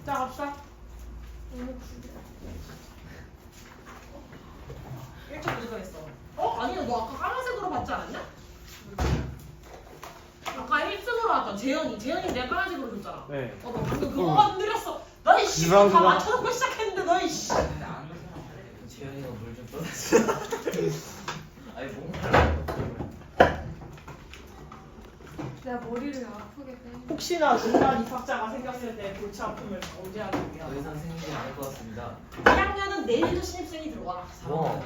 자 갑시다. 1점 부족했어. 아니야 너 아까 까만색으로 받지 않았냐? 아까 1등으로 왔잖아. 재현이 내가 까만색으로 줬잖아. 네. 너 방금 그거만 느렸어. 너희 씨 다 맞춰놓고 시작했는데 너희 씨. 근데 안 웃어. 재현이가 물 좀 떠났어. 아니 뭔가. 내가 머리를 아프게 빼. 혹시나 중간 이삭자가 생겼을 때 골치 아픔을 방지하기 위한. 저희 선생님이 아닐 것 같습니다. 1학년은 내일도 신입생이 들어와. 와.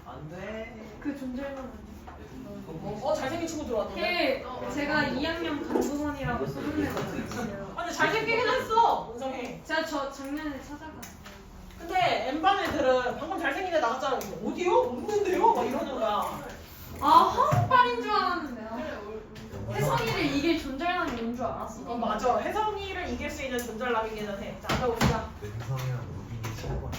안 돼. 그 존재만 아니야. 잘생긴 친구 들어왔는데. 제가 2학년 강동원이라고 소문내서 근데 잘생기긴 했어. 은성이. 제가 저 작년에 찾아갔어요. 근데 N반 애들은 방금 잘생긴 애 나갔잖아. 어디요? 없는데요? 막 이러는 거야. 아 한국반인 줄 알았는데 혜성이를 이길 존잘남이 온 줄 알았어. 맞아. 혜성이를 이길 수 있는 존잘남이기는 해. 자, 가봅시다. 은성이랑 루빈이 최고야.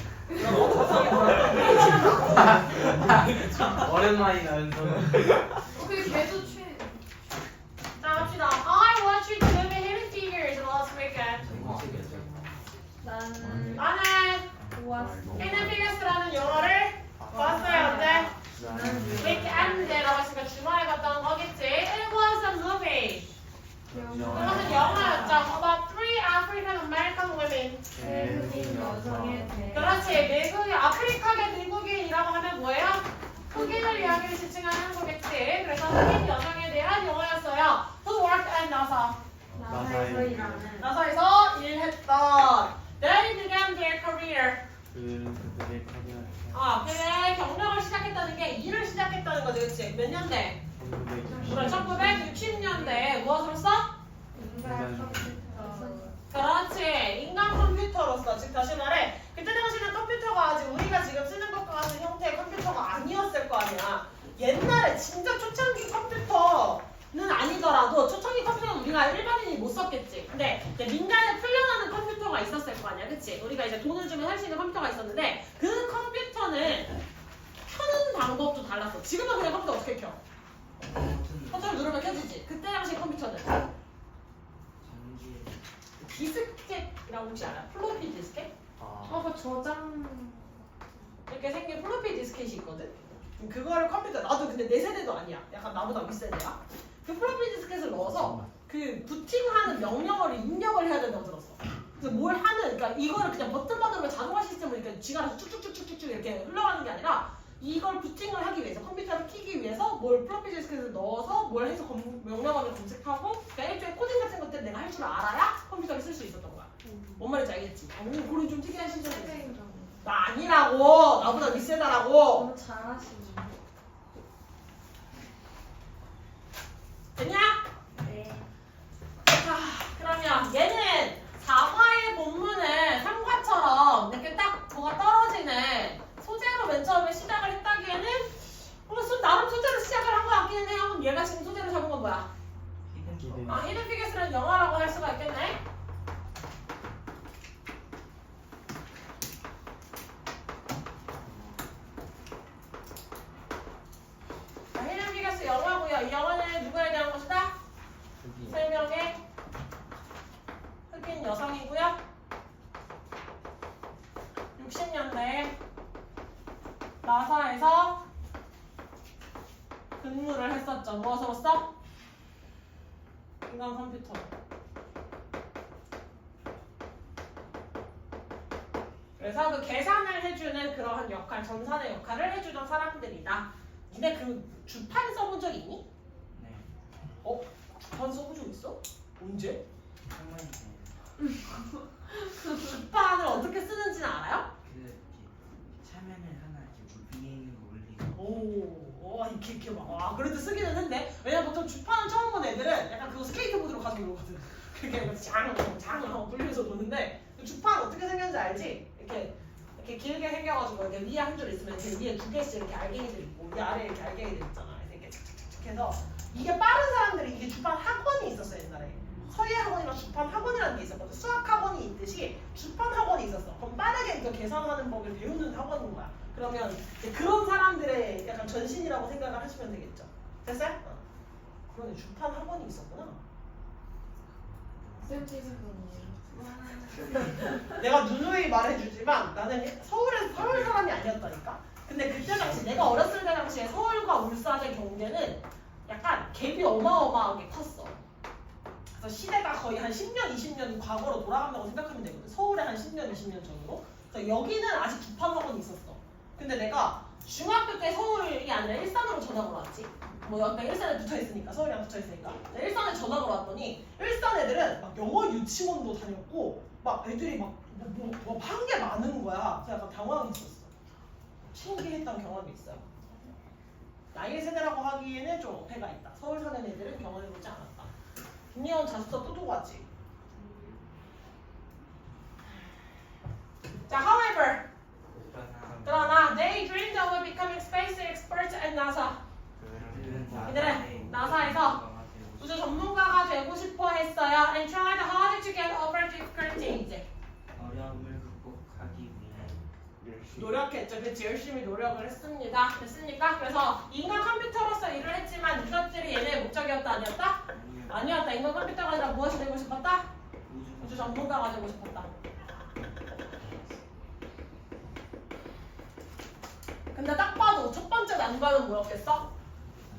오랜만이다 은성. 그 걔도 취해. 자, 갑시다. I watched the movie Hidden Figures last weekend. 나는 좋았어. Hidden Figures라는 영화를 봤어요. 어때? weekend라고 했으니까 주말에 봤던 거겠지? It was a movie. 그것은 영화였죠. About three African American women. 외국인 여성에 대해. 그렇지. 미국이 아프리카계 미국인이라고 하면 뭐예요? 흑인을 이야기를 지칭하는 거겠지. 그래서 흑인 여성에 대한 영화였어요. Who worked at NASA? 나사에서 일하는. 나사에서 일했던. They began their career. 그들의 커리어 그래 경력을 시작했다는 게 일을 시작했다는 거지, 그렇지? 몇 년대? 그래, 1960년대 무엇으로서? 인간 컴퓨터. 그렇지, 인간 컴퓨터로서. 즉 다시 말해, 그때 당시는 컴퓨터가 아직 우리가 지금 쓰는 것과 같은 형태의 컴퓨터가 아니었을 거 아니야. 옛날에 진짜 초창기 컴퓨터는 아니더라도 초창기 컴퓨터는 우리가 일반인이 못 썼겠지. 근데 이제 민간에 풀려나는 컴퓨터가 있었을 거 아니야, 그치? 우리가 이제 돈을 주면 할 수 있는 컴퓨터가 있었는데 그 컴퓨터는 켜는 방법도 달랐어. 지금은 그냥 컴퓨터 어떻게 켜? 버튼을 누르면 켜지지. 그때 당시 컴퓨터는 전기. 디스켓이라고 혹시 알아? 플로피 디스켓? 그 저장. 이렇게 생긴 플로피 디스켓이 있거든? 그거를 컴퓨터, 나도 근데 내 세대도 아니야. 약간 나보다 윗세대야. 그 플로피 디스켓을 넣어서 그 부팅하는 명령어를 입력을 해야 된다고 들었어. 그래서 뭘 하는, 그러니까 이거를 그냥 버튼만 누르면 자동화 시스템으로 이렇게 쥐가 알아서 쭉쭉쭉쭉쭉 이렇게 흘러가는 게 아니라 이걸 부팅을 하기 위해서, 컴퓨터를 키기 위해서 뭘 플로피 디스켓을 넣어서 뭘 해서 명령어를 검색하고, 그러니까 일종의 코딩 같은 것들을 내가 할 줄 알아야 컴퓨터를 쓸 수 있었던 거야. 뭔 말인지 알겠지? 그런 좀 특이한 시절이었어. 나 아니라고! 나보다 윗세다라고! 너무 잘하시네. 됐냐? 네. 자, 그러면 얘는 4과의 본문을 3과처럼 이렇게 딱 뭐가 떨어지는 소재로 맨 처음에 시작을 했다기에는 나름 소재로 시작을 한 것 같기는 해요. 그럼 얘가 지금 소재로 잡은 건 뭐야? 히든 피겨스라는 영화라고 할 수가 있겠네? 자, 히든 피겨스 영화고요. 이 영화는 누구에 대한 것이다? 3명의 흑인 여성이고요. 60년대에 나사에서 근무를 했었죠. 무엇으로써? 인간 컴퓨터. 그래서 그 계산을 해주는 그러한 역할, 전산의 역할을 해주던 사람들이다. 근데 그 주판 써본 적 있니? 네. 주판 써본 적 있어? 언제? 할머니. 주판을 어떻게 쓰는지는 알아요? 이렇게 차면을 하나 이렇게 위에 있는 거 올리고. 이렇게 막. 와, 그래도 쓰기는 했네. 왜냐면 보통 주판을 처음 본 애들은 약간 그거 스케이트보드로 가지고 노거든. 그게 장 하고 돌려서 노는데 주판 어떻게 생겼는지 알지? 이렇게 길게 생겨가지고 이렇게 위에 한 줄 있으면 이렇게 위에 두 개씩 이렇게 알갱이들 있고 위 아래에 이렇게 알갱이들 있잖아. 이렇게 착착착착 해서 이게 빠른 사람들이 이게 주판 학원이 있었어 옛날에. 서예 학원이랑 주판 학원이라는 게 있었거든. 수학 학원이 있듯이 주판 학원이 있었어. 그럼 빠르게 이거 계산하는 법을 배우는 학원인 거야. 그러면 이제 그런 사람들의 약간 전신이라고 생각을 하시면 되겠죠. 됐어요? 그러네, 주판 학원이 있었구나. 내가 누누이 말해주지만 나는 서울 사람이 아니었다니까. 근데 그때 당시 내가 어렸을 때 당시에 서울과 울산의 경계는 약간 갭이 어마어마하게 컸어. 그래서 시대가 거의 한 10년, 20년 과거로 돌아간다고 생각하면 되거든. 서울에 한 10년, 20년 전으로. 그래서 여기는 아직 두판학원이 있었어. 근데 내가 중학교 때 서울이 아니라 일산으로 전학을 왔지. 뭐 옆에 일산에 붙어있으니까, 서울이랑 붙어있으니까. 일산에 전학을 왔더니 일산 애들은 막 영어 유치원도 다녔고 막 애들이 막 한 게 많은 거야. 그래서 약간 당황했었어. 신기했던 경험이 있어요. 나이 세대라고 하기에는 좀 어폐가 있다. 서울 사는 애들은 경험해보지 않았다. 김예원 자습서 또 두고 왔지. 자, however, 그러나 they dreamed of becoming space experts at NASA. 이들은 나사에서 우주 전문가가 되고 싶어 했어요. And tried hard to get over difficulties. 어려움을 극복하기 위해 노력했죠. 그치? 열심히 노력을 했습니다. 됐습니까? 그래서 인간 컴퓨터로서 일을 했지만 이것들이 얘네의 목적이었다 아니었다? 아니었다. 인간 컴퓨터가 아니라 무엇이 되고 싶었다? 우주 전문가가 되고 싶었다. 근데 딱 봐도 첫 번째 난관은 뭐였겠어?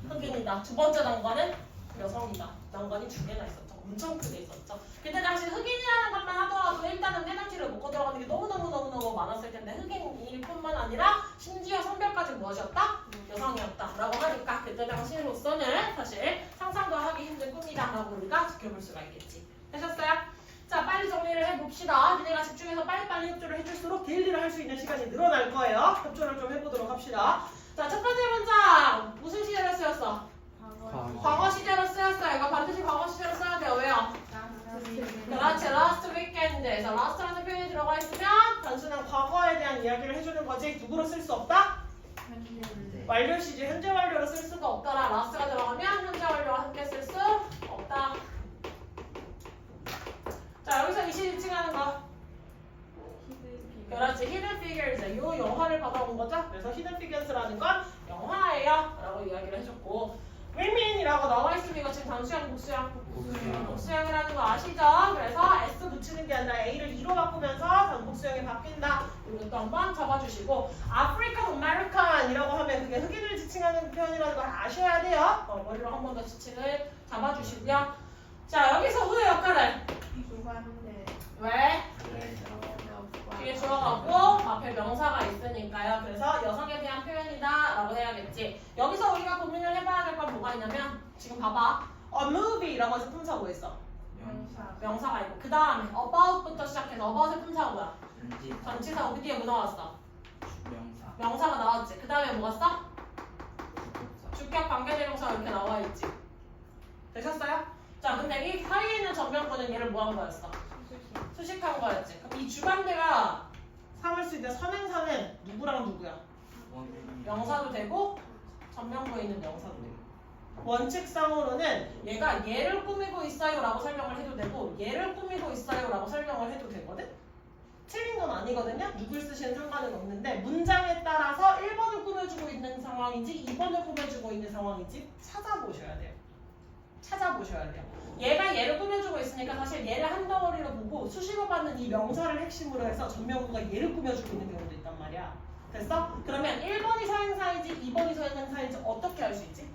흑인이다. 두 번째 난관은 여성이다. 난관이 두 개나 있었죠. 엄청 크게 있었죠. 그때 당시 흑인이라는 것만 하더라도 일단은 해당치를 먹고 들어가는 게 너무너무 많았을 텐데 흑인일 뿐만 아니라 심지어 성별까지 무엇이었다? 여성이었다 라고 하니까 그때 당시로서는 사실 상상도 하기 힘든 꿈이다 라고 우리가 지켜볼 수가 있겠지. 되셨어요? 자, 빨리 정리를 해봅시다. 니네가 집중해서 빨리빨리 협조를 해줄수록 데일리를 할 수 있는 시간이 늘어날 거예요. 협조를 좀 해보도록 합시다. 자, 첫 번째 문장 무슨 시제로 쓰였어? 과거 시제로 쓰였어요. 이거 반드시 과거 시제로 써야 돼요. 왜요? 그렇지. last weekend에서 last라는 표현이 들어가 있으면 단순한 과거에 대한 이야기를 해주는 거지 누구로 쓸 수 없다? 완료 시제 현재 완료로 쓸 수가 없더라. last가 들어가면 현재 완료와 함께 쓸 수 없다. 자, 여기서 이시 하는 거. 그렇지. hidden figures. 요 영화를 받아온 거죠. 그래서 hidden figures라는 건 영화예요. 라고 이야기를 해줬고 women이라고 나와 있으면 이거 지금 단수형, 복수형? 복수형이라는 거 아시죠? 그래서 S 붙이는 게 아니라 A를 E로 바꾸면서 단복수형이 바뀐다. 이것도 한번 잡아주시고 African American이라고 하면 그게 흑인을 지칭하는 표현이라는 걸 아셔야 돼요. 머리로 한 번 더 지칭을 잡아주시고요. 자, 여기서 후의 역할은 왜? 뒤에 들어가고 앞에 명사가 있으니까요. 그래서 여성에 대한 표현이다 라고 해야겠지. 여기서 우리가 고민을 해봐야 될 건 뭐가 있냐면 지금 봐봐. A movie라고 해서 품사 뭐 있어? 명사가 있고 그 다음에 about부터 시작해서 about의 품사가 뭐야? 전치사. 그 뒤에 뭐 나왔어? 명사가 나왔지. 그 다음에 뭐가 써? 주격 관계대명사가 이렇게 나와있지. 되셨어요? 자, 근데 이 사이에 있는 전명구는 얘를 뭐 한 거였어? 수식한 거였지. 그럼 이 주관대가 삼을 수 있는 선행사는 누구랑 누구야? 명사도 되고 전명구에 있는 명사도 되고. 원칙상으로는 얘가 얘를 꾸미고 있어요 라고 설명을 해도 되고 얘를 꾸미고 있어요 라고 설명을 해도 되거든? 틀린 건 아니거든요? 누굴 쓰시는 상관은 없는데 문장에 따라서 1번을 꾸며주고 있는 상황인지 2번을 꾸며주고 있는 상황인지 찾아보셔야 돼요. 찾아보셔야 돼요. 얘가 얘를 꾸며주고 있으니까 사실 얘를 한 덩어리로 보고 수식어 받는 이 명사를 핵심으로 해서 전명구가 얘를 꾸며주고 있는 경우도 있단 말이야. 됐어? 그러면 1번이 서행사인지 2번이 서행사인지 어떻게 알 수 있지?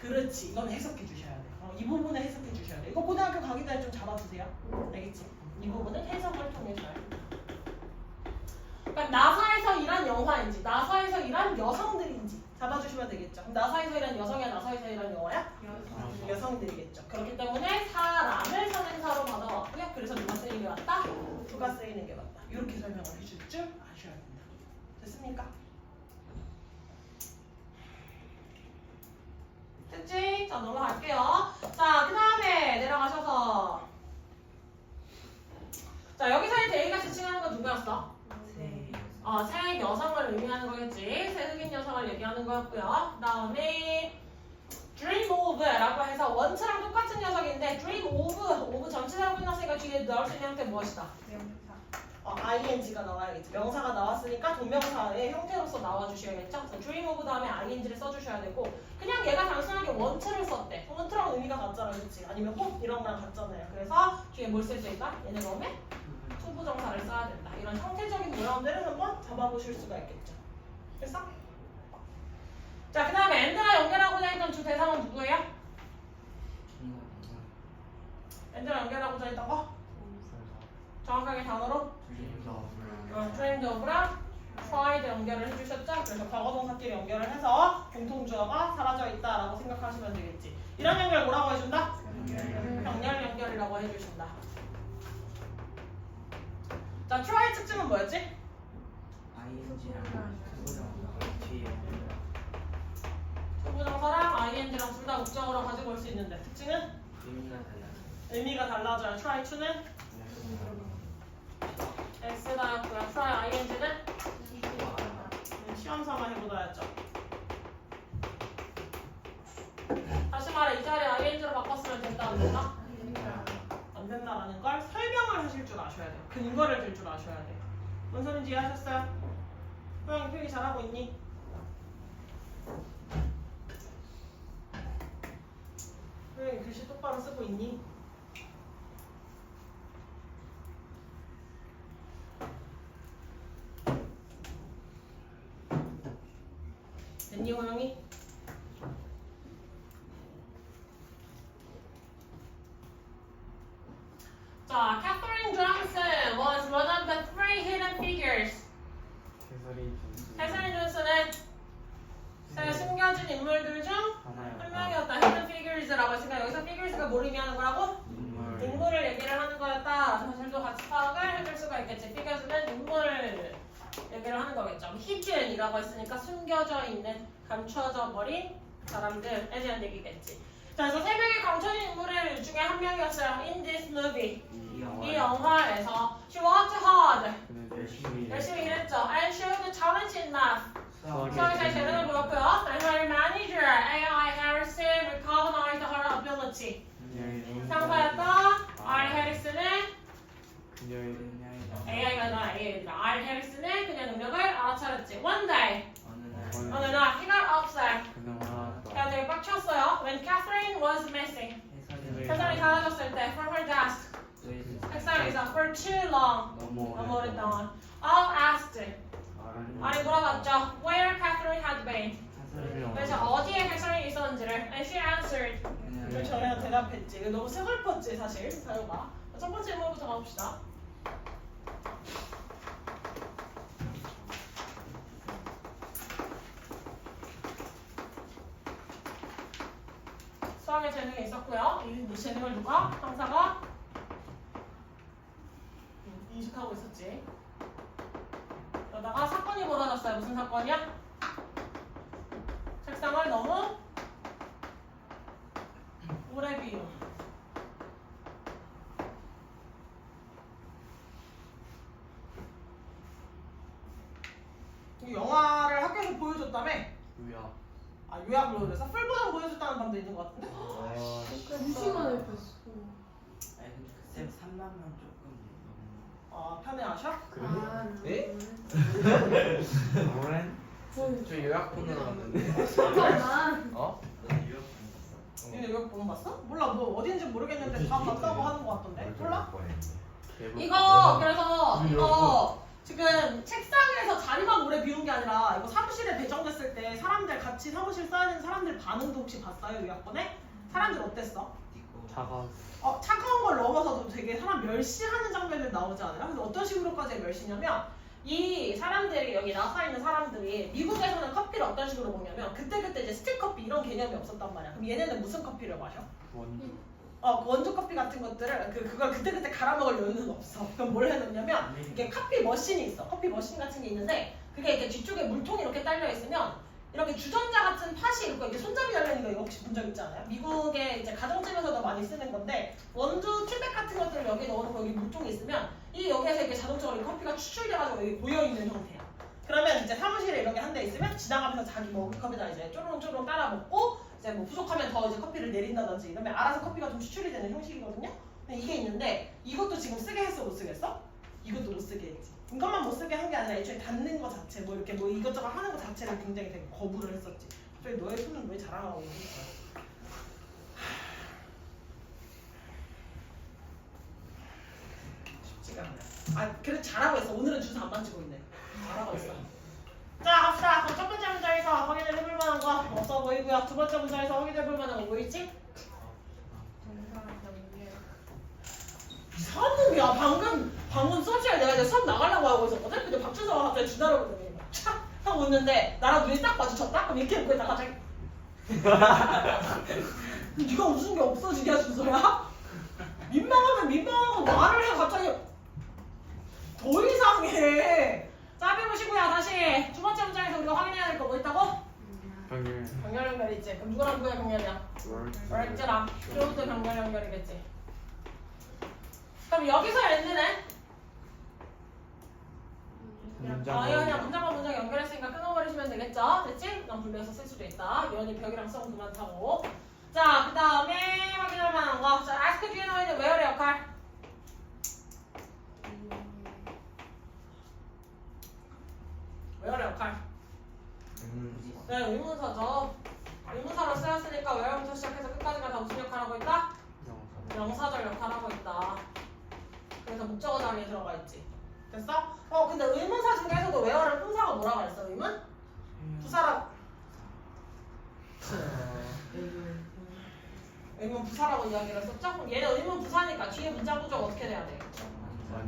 그렇지. 이건 해석해 주셔야 돼. 이 부분을 해석해 주셔야 돼. 이거 고등학교 가기 전에 좀 잡아주세요. 알겠지? 이 부분은 해석을 통해서요. 그러니까 나사에서 일한 영화인지 나사에서 일한 여성들인지 잡아주시면 되겠죠. 그럼 나사에서 일한 여성이야? 나사에서 일한 영화야? 여성들이겠죠. 그렇기 때문에 사람을 선행사로 받아왔고요. 그래서 누가 쓰이는 게 맞다? 누가 쓰이는 게 맞다. 이렇게 설명을 해줄 줄 아셔야 된다. 됐습니까? 됐지? 자, 넘어갈게요. 자, 그 다음에 내려가셔서 자, 여기서의 대의가 지칭하는 건 누구였어? 새 여성을 의미하는 거겠지. 새 흑인 여성을 얘기하는 거였고요. 그 다음에 dream of라고 해서 원트랑 똑같은 녀석인데 dream of 전치사로 끝났으니까 뒤에 넣을 수 있는 형태 무엇이다? ing가 나와야겠지. 명사가 나왔으니까 동명사의 형태로서 나와주셔야겠죠. 그래서 dream of 다음에 ing를 써주셔야 되고 그냥 얘가 단순하게 want를 썼대. want랑 의미가 같잖아, 그렇지? 아니면 hope 이런 거랑 같잖아요. 그래서 뒤에 뭘 쓸 수 있다? 얘네 다음에 투부정사를 써야 된다. 이런 형태적인 모양들을 한번 잡아보실 수가 있겠죠. 됐어? 자, 그 다음에 and랑 연결하고자 했던 주 대상은 누구예요? and랑 연결하고자 했던 거? 정확하게 단어로? dreamed of랑 tried 연결을 해주셨죠? 그래서 과거동사끼리 연결을 해서 공통주어가 사라져 있다라고 생각하시면 되겠지. 이런 연결 뭐라고 해준다? 병렬 연결이라고 해주신다. 자, try 특징은 뭐였지? 투부정사랑 ing랑 둘 다 목적어로 가지고 올 수 있는데 특징은? 의미가 달라져요. try to는 x다였고요. try ing는 시험삼아 해보다였죠. 다시 말해 이 자리에 ing로 바꿨으면 된다 안 된다? 안 된다라는 걸 설명을 하실 줄 아셔야 돼요. 근거를 들 줄 아셔야 돼요. 뭔 소린지 이해하셨어요? 호영이 필기 잘하고 있니? 호영이 글씨 똑바로 쓰고 있니? 됐니 호영이? 자, Catherine Johnson was one of the three hidden figures. 캐서린 존슨은 세 숨겨진 인물들 중 한 명이었다. hidden figures라고 했으니까 여기서 figures가 뭘 의미하는 거라고? 인물을 얘기를 하는 거였다. 사실도 같이 파악을 해줄 수가 있겠지. figures는 인물을 얘기를 하는 거겠죠. hidden이라고 했으니까 숨겨져 있는, 감춰져 버린 사람들에 대한 얘기겠지. 자, 그래서 세 명의 감춰진 인물을 중에 한 명이었어요. In this movie. 이 영화에서 she worked hard. 열심히 일했죠. And showed the talent in math. 수학에 잘 재능을 보였고요. And her manager, A.I. Harrison, recognized her ability. 상사였던 R. 해리스는 AI가 아니라 R. 해리스는 그녀의 능력을 알아차렸지. One day, 어느 날, he got upset. 그가 되게 빡쳤어요. When Catherine was missing. 캐서린이 사라졌을 때, from her desk. 책상에서 for too long. 너무 오랫동안. All asked. 아니 물어봤죠. Where Catherine had been. 그래서 어디에 캐서린이 있었는지를. And she answered. 그래서 저희가 대답했지. 너무 슬펐지 사실 사유가. 첫 번째 질문부터 가봅시다. 수학의 재능이 있었고요. 이 재능을 누가? 상사가 인식하고 있었지. 그러다가 사건이 벌어졌어요. 무슨 사건이야? 책상을 너무 오래 비운. 이 영화를 학교에서 보여줬다며? 요약 보여줘서 풀버전 보여줬다는 방도 있는 것 같은데? 무시간을 뺐어. 쌤 3만만 조금 편해하셔? 에? 저 요약본으로 갔는데. 잠깐만. 어? 니네 요약 보는 거 봤어? 몰라 뭐 어딘지 모르겠는데 다 봤다고 하는 것 같던데? 몰라? 이거 그래서 이거 지금 책상에서 자리만 오래 비운 게 아니라 이거 사무실에 배정됐을 때 사람들 같이 사무실 써야 되는 사람들 반응도 혹시 봤어요? 요약본에? 사람들 어땠어? 차가운 걸 넘어서도 되게 사람 멸시하는 장면들 나오지 않아요? 근데 어떤 식으로까지 멸시냐면 이 사람들이 여기 나서 있는 사람들이 미국에서는 커피를 어떤 식으로 먹냐면 그때그때 이제 스틱커피 이런 개념이 없었단 말이야. 그럼 얘네는 무슨 커피를 마셔? 원두 커피 같은 것들을 그걸 그때그때 갈아 먹을 여유는 없어. 그럼 뭘 해놓냐면 이게 커피 머신이 있어. 커피 머신 같은 게 있는데 그게 이렇게 뒤쪽에 물통이 이렇게 딸려 있으면 이렇게 주전자 같은 팥이 있고 이렇게 손잡이 달려있는 거 이거 혹시 본 적 있지 않아요? 미국의 이제 가정집에서도 많이 쓰는 건데 원두 튜백 같은 것들을 여기 넣어놓고 여기 물통이 있으면 이 여기에서 이렇게 자동적으로 커피가 추출돼가지고 여기 고여있는 형태야. 그러면 이제 사무실에 이런 게 한 대 있으면 지나가면서 자기 머그컵에다 이제 쪼르륵쪼르륵 따라 먹고 이제 뭐 부족하면 더 이제 커피를 내린다든지 이러면 알아서 커피가 좀 추출이 되는 형식이거든요. 근데 이게 있는데 이것도 지금 쓰게 했어 못 쓰겠어? 이것도 못 쓰게 했지. 이것만 못 쓰게 한 게 아니라 애초에 닫는 거 자체 뭐 이렇게 뭐 이것저것 하는 거 자체를 굉장히 되게 거부를 했었지. 갑자기 너의 손은 왜 자랑하고 있어? 쉽지가 않네. 아 그래 잘하고 있어. 오늘은 주소 안 만지고 있네. 잘하고 있어. 자 갑시다. 그럼 첫 번째 문장에서 확인을 해볼 만한 거 없어 보이고요. 두 번째 문장에서 확인해 볼 만한 거 뭐 있지? 이상한 놈이야. 방금 서치를 내가 이제 수업 나가려고 하고 있었거든? 근데 박준서가 갑자기 전화를 오더니 촥 하고 있는데 나랑 눈이 딱 마주쳤다? 그럼 이렇게 웃고 있다가 갑자기 네가 웃은 게 없어지냐 준서야? 민망하면 민망하고 말을 해 갑자기 더 이상해. 자 해보시고요. 다시 두 번째 문장에서 우리가 확인해야 될 거 뭐 있다고? 병렬. 병렬 연결 있지. 그럼 누구랑 누구의 병렬이야? 월즈랑 그로부터 병렬 연결이겠지. 그럼 여기서 얘네는 그냥 문장과 문장 연결했으니까 끊어버리시면 되겠죠? 됐지? 난 분리해서 쓸 수도 있다. 연이 벽이랑 썸 그만 타고. 자, 그 다음에 확인할 만한 거. 자, ask do you know의 where의 역할. where의 역할. 네, 의문사죠. 의문사로 쓰였으니까 where부터 시작해서 끝까지가 다 무슨 역할을 하고 있다? 명사절 역할을 하고 있다. 그래서 목적어 자리에 들어가 있지. 됐어? 근데 의문사 중에서도 where를 품사가 뭐라고 했어? 의문? 부사라고. 의문 부사라고 이야기를 했었죠? 그럼 얘는 의문 부사니까 뒤에 문장 구조가 어떻게 돼야 돼?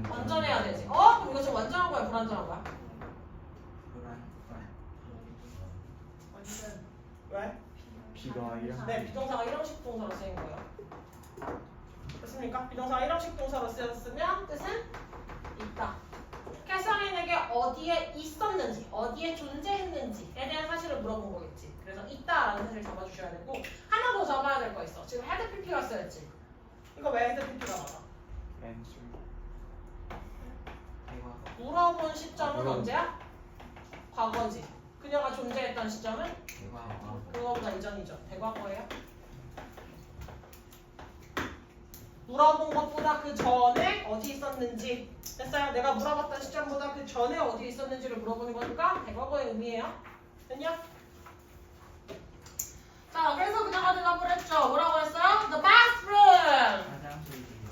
완전해야 되지. 그럼 이거 지금 완전한 거야? 불완전한 거야? 완전. 왜? 비가 이런. 네, 비동사가 1형식 동사로 쓰인 거예요. 됐습니까? 비동사가 1형식 동사로 쓰였으면 뜻은 있다. 캐서린에게 어디에 있었는지, 어디에 존재했는지에 대한 사실을 물어본 거겠지. 그래서 있다라는 사실을 잡아주셔야 되고 하나 더 잡아야 될 거 있어. 지금 헤드 PP가 쓰였지. 이거 왜 헤드 PP가 맞아? 물어본 시점은 언제야? 과거지. 그녀가 존재했던 시점은? 그거보다 이전이죠. 대과거예요. 물어본 것보다 그 전에 어디 있었는지. 됐어요? 내가 물어봤던 시점보다 그 전에 어디 있었는지를 물어보는 거니까 대과거의 의미예요. 됐냐? 자, 그래서 그녀가 대답을 했죠. 뭐라고 했어요? The bathroom.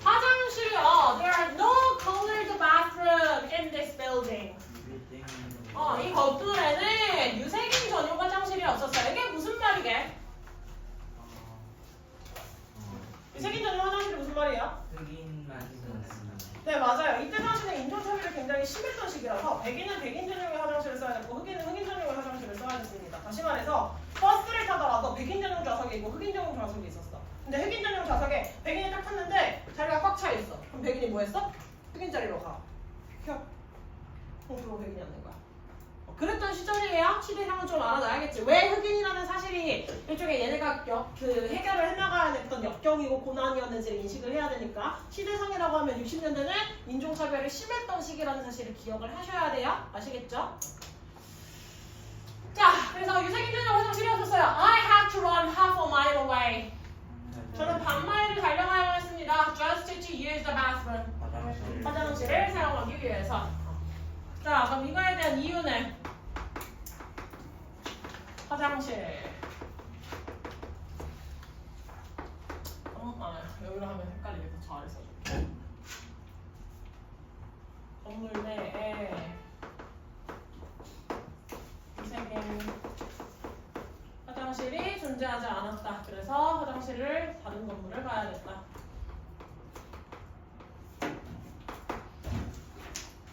화장실이 there are no colored bathroom in this building. 이 건물에는 유색인 전용 화장실이 없었어요. 이게 무슨 말이게? 유색인 전용 화장실이 무슨 말이야? 네, 맞아요. 이때 당시는 인종차별이 굉장히 심했던 시기라서 백인은 백인 전용의 화장실을 써야 됐고 흑인은 흑인 전용의 화장실을 써야 됐습니다. 다시 말해서 버스를 타더라도 백인 전용 좌석이 있고 흑인 전용 좌석이 있었어. 근데 흑인 전용 좌석에 백인이 딱 탔는데 자리가 꽉 차 있어. 그럼 백인이 뭐 했어? 흑인 자리로 가. 켜. 그럼 백인이 안 된 거야. 그랬던 시절이에요. 시대상은 좀 알아놔야겠지. 왜 흑인이라는 사실이 일종의 얘네가 그 해결을 해나가야 됐던 역경이고 고난이었는지를 인식을 해야 되니까 시대상이라고 하면 60년대는 인종차별이 심했던 시기라는 사실을 기억을 하셔야 돼요. 아시겠죠? 자, 그래서 유색인 전용 화장실이 없었어요. I had to run half a mile away. 저는 반마일을 달려가야 했습니다. Just to use the bathroom. 화장실을 사용하기 위해서. 자, 그럼 이거에 대한 이유는 화장실. 여기로 하면 헷갈리게 더 잘해서. 건물 내에 유색인 화장실이 존재하지 않았다. 그래서 화장실을 다른 건물을 가야겠다.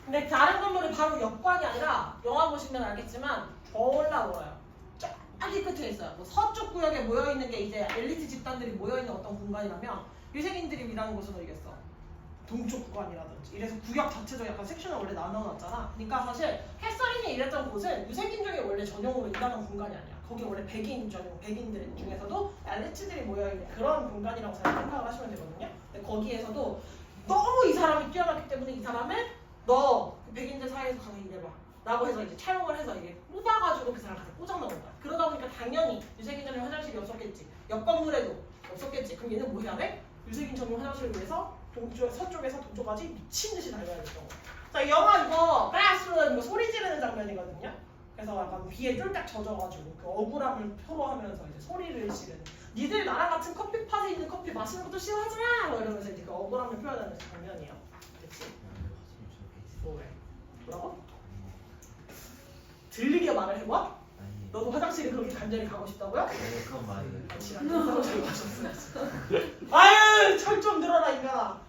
근데 다른 건물이 바로 역광이 아니라 영화 보시면 알겠지만 졸라 멀어요. 저기 끝에 있어요. 뭐 서쪽 구역에 모여있는 게 이제 엘리트 집단들이 모여있는 어떤 공간이라면 유색인들이 일하는 곳은 어디겠어? 동쪽 구간이라든지. 이래서 구역 자체도 약간 섹션을 원래 나눠놨잖아. 그러니까 사실 캐서린이 일했던 곳은 유색인종이 원래 전용으로 일하는 공간이 아니야. 거기 원래 백인 전용, 백인들 중에서도 엘리트들이 모여있는 그런 공간이라고 잘 생각을 하시면 되거든요. 근데 거기에서도 너무 이 사람이 뛰어났기 때문에 이 사람은 너 백인들 사이에서 가서 일해봐 라고 해서 이제 차용을 해서 이게 뽑아가지고 그 사람 가서 꽂아넣은 거야. 그러다 보니까 당연히 유색인 전용 화장실이 없었겠지. 옆 건물에도 없었겠지. 그럼 얘는 뭐 해야 돼? 유색인 전용 화장실을 위해서 서쪽에서 동쪽까지 미친듯이 달려야 됐던 거야. 자, 이 영화 이거 glass는 이거 소리 지르는 장면이거든요. 그래서 약간 비에 쫄딱 젖어가지고 그 억울함을 표로하면서 이제 소리를 지르는. 니들 나랑 같은 커피팟에 있는 커피 마시는 것도 싫어하잖아. 뭐 이러면서 이제 그 억울함을 표현하는 장면이에요. 그치? 뭐라고? 들리게 말을 해봐? 아니 너도 화장실에 그렇게 간절히 가고 싶다고요? 그건 말이에요. 아유, 철 좀 들어라 인간아.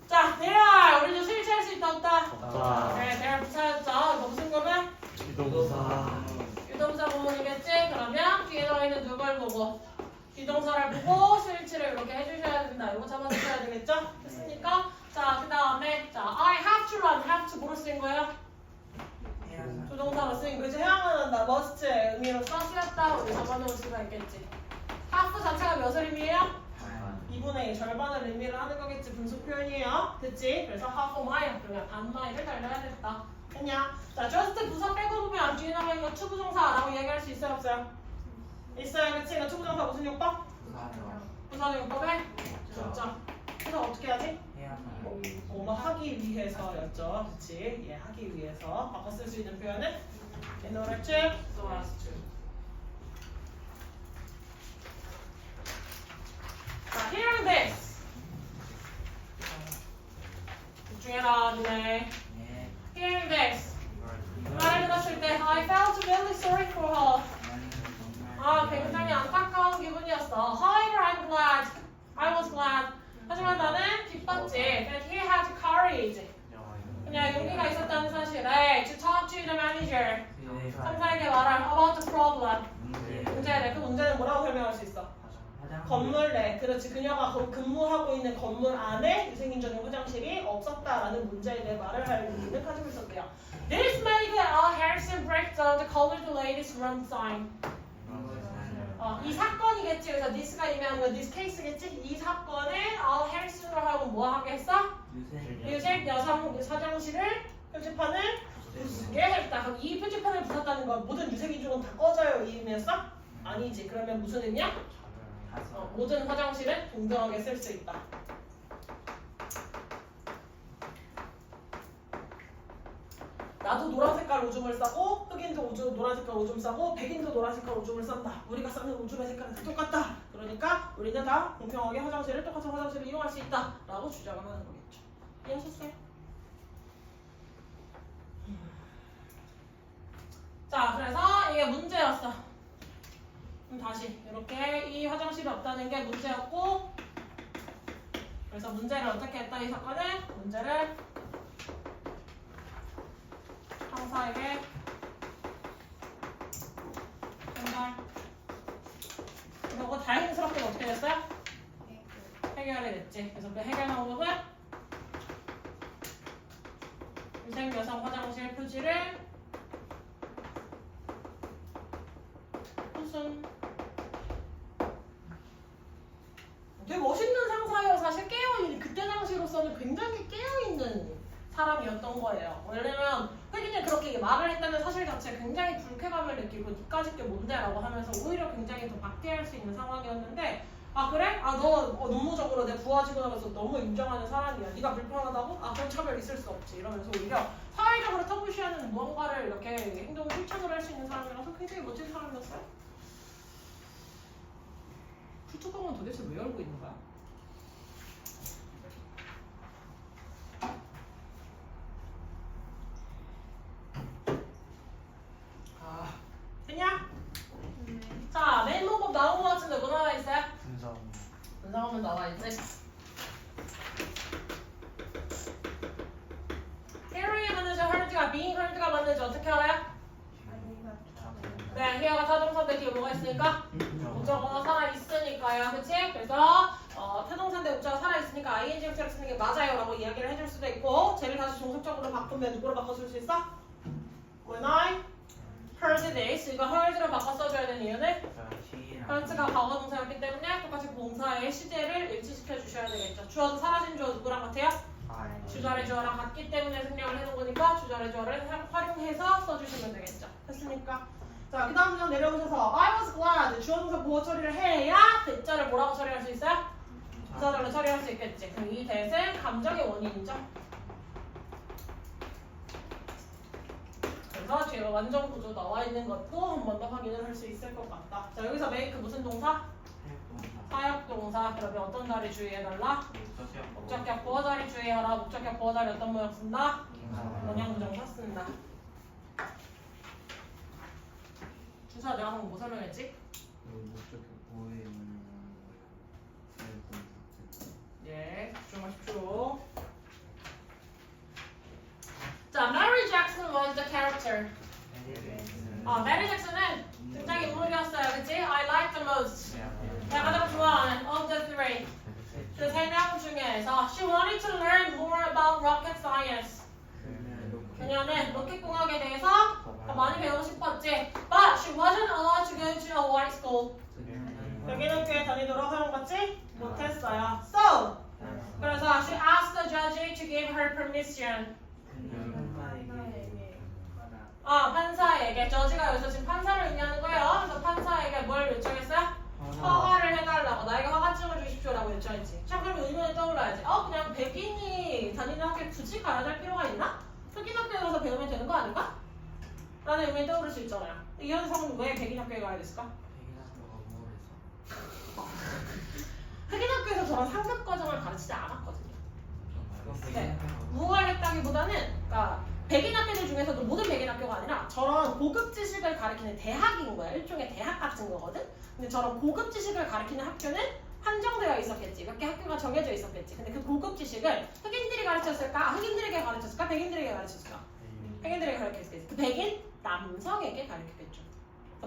자, 대열 우리도 스위치할 수 있다 없다? 없다. 네, 대열 붙여줬죠. 이거 무슨 거면? 기동사. 유동사 부분이겠지? 그러면 뒤에 들어있는 누굴 보고 비동사를 보고 스위치를 이렇게 해주셔야 된다. 이거 잡아주셔야 되겠죠? 됐습니까? 자, 그 다음에 자, I have to run. have to 뭐로 쓰인 거예요? 조동사로 쓰인 거지. 해야만 한다. must의 의미로 쓰였다. 우리 잡아놓을 수가 있겠지. have 자체가 몇을 의미해요? 2분의 2 절반을 의미를 하는 거겠지. 분수 표현이에요. 됐지? 그래서 half mile 그러면 반마일을 달려야 됐다. 했냐? 자, just 부사 빼고 보면 뒤에 나와 있는 거 투부정사라고 얘기할 수 있어요? 없어요? 있어요. 그치? 그러니까 투부정사 무슨 요법? 부사는 요법에? 좋죠. 그래서 어떻게 하지? 뭐 하기 위해서였죠. 그치? 예, 하기 위해서. 바꿔 쓸 수 있는 표현은 in order to, so as to. 자, hearing this. 집중해라, 니네. Hearing this. 말을 들었을 때 I felt really sorry for her. 아, 굉장히 안타까운 기분이었어. However, I'm glad. I was glad. 하지만 나는 기뻤지. That he had courage. 그냥 용기가 있었다는 사실에 to talk to the manager. 상사에게 말할 about the problem. 문제네. 그 문제는 뭐라고 설명할 수 있어? 건물 내. 그렇지. 그녀가 근무하고 있는 건물 안에 유생인 전용 화장실이 없었다라는 문제에 대해 말을 할 의미를 가지고 있었대요. This made Harrison break down the colored lady's room sign. 이 사건이겠지. 그래서 this가 의미하는 건 this case겠지. 이 사건에 해리슨으로 하고 뭐 하게 했어? 유색 여성 화장실을 표지판을 부수게 했다. 그럼 이 표지판을 부쉈다는 건 모든 유색인종은 다 꺼져요 이 의미였어? 아니지. 그러면 무슨 의미야? 모든 화장실은 동등하게 쓸 수 있다. 나도 노란 색깔 오줌을 싸고 흑인도 노란 색깔 오줌 싸고 백인도 노란 색깔 오줌을 싼다. 우리가 싸는 오줌의 색깔은 다 똑같다. 그러니까 우리는 다 공평하게 화장실을 똑같은 화장실을 이용할 수 있다 라고 주장을 하는 거겠죠. 이해하셨어요? 자, 그래서 이게 문제였어. 그럼 다시 이렇게 이 화장실이 없다는 게 문제였고, 그래서 문제를 어떻게 했다 이 사건은 문제를 상사에게 전달. 그리고 다행스럽게 어떻게 됐어요? 해결이 됐지. 그래서 그 해결 방법은 유색 여성 화장실 표지를 무슨 되게 멋있는 상사예요. 사실 깨어있는 그때 당시로서는 굉장히 깨어있는 사람이었던 거예요. 왜냐면 흑인이 그렇게 말을 했다는 사실 자체에 굉장히 불쾌감을 느끼고 니까짓 게 뭔데? 라고 하면서 오히려 굉장히 더 박대할 수 있는 상황이었는데 아 그래? 아 너 업무적으로 내 부하직원 하면서 너무 인정하는 사람이야. 네가 불편하다고? 아 그럼 차별 있을 수 없지. 이러면서 오히려 사회적으로 터부시하는 무언가를 이렇게 행동 실천을 할 수 있는 사람이라서 굉장히 멋진 사람이었어요. 푸뚜껑은 도대체 왜 열고 있는 거야? 됐냐? 자, 메인 문법 나온 것 같은데 뭐 나와 있어요? 분사하면 나와 있지. hearing이 맞는지 heard가 being heard가 맞는지 어떻게 알아요? 네, hear가 타동사인데 뒤에 뭐가 있으니까? 목적어가 살아있으니까요. 그치? 그래서 타동사인데 목적어가 살아있으니까 ing 형태를 쓰는 게 맞아요 라고 이야기를 해줄 수도 있고 쟤를 다시 종속적으로 바꾸면 누구로 바꿔줄 수 있어? When I heard this. 이거 heard로 바꿔 써줘야 되는 이유는 heard가 과거 동사였기 때문에 똑같이 동사의 시제를 일치시켜 주셔야 되겠죠. 주어도 사라진 주어 누구랑 같아요? 주절의 주어랑 같기 때문에 생략을 해놓은 거니까 주절의 주어를 활용해서 써주시면 되겠죠. 됐습니까? 자, 그 다음 문장 내려오셔서 I was glad 주어 동사 보호 처리를 해야 대자를 뭐라고 처리할 수 있어요? 부사절로 처리할 수 있겠지. 그럼 이 that은 감정의 원인이죠. 그래서 뒤에 완전 구조 나와 있는 것도 한 번 더 확인을 할 수 있을 것 같다. 자 여기서 make 무슨 동사? 사역동사. 그러면 어떤 자리 주의해달라? 목적격 보어 자리 주의하라. 목적격 보어 자리 어떤 모양 쓴다? 원형부정사 쓴다. 주사 내가 방금 뭐 설명했지? 예, 집중하십시오. 자, Mary Jackson was the character. Mary Jackson은 등장인물이었어요, 그치? I like the most. 내가 가장 좋아하는 of the three. 그 세 명 중에서 she wanted to learn more about rocket science. 그녀는 로켓 공학에 대해서 더 많이 배우고 싶었지. But she wasn't allowed to go to a white school. 여기는 교회 다니도록 허용받지 못했어요. So, 그래서 she asked the judge to give her permission. 판사에게. 저지가 여기서 지금 판사를 의미하는 거예요. 그래서 판사에게 뭘 요청했어요? 허가를 해달라고. 나에게 허가증을 주십시오라고 요청했지. 자, 그럼 의문이 떠올라야지. 그냥 백인이 다니는 학교에 굳이 가야 될 필요가 있나? 흑인 학교에 가서 배우면 되는 거 아닌가? 라는 의문이 떠오를 수 있잖아요. 이 현상은 왜 백인 학교에 가야 됐을까? 흑인 학교에서 저런 상급 과정을 가르치지 않았거든요. 네. 무엇을 했다기보다는, 그러니까 백인 학교들 중에서도 모든 백인 학교가 아니라 저런 고급 지식을 가르치는 대학인 거야. 일종의 대학 같은 거거든. 근데 저런 고급 지식을 가르치는 학교는 한정되어 있었겠지. 몇 개 학교가 정해져 있었겠지. 근데 그 고급 지식을 흑인들이 가르쳤을까? 흑인들에게 가르쳤을까? 백인들에게 가르쳤을까? 백인들에게 가르쳤겠지. 그 백인 남성에게 가르쳤겠죠.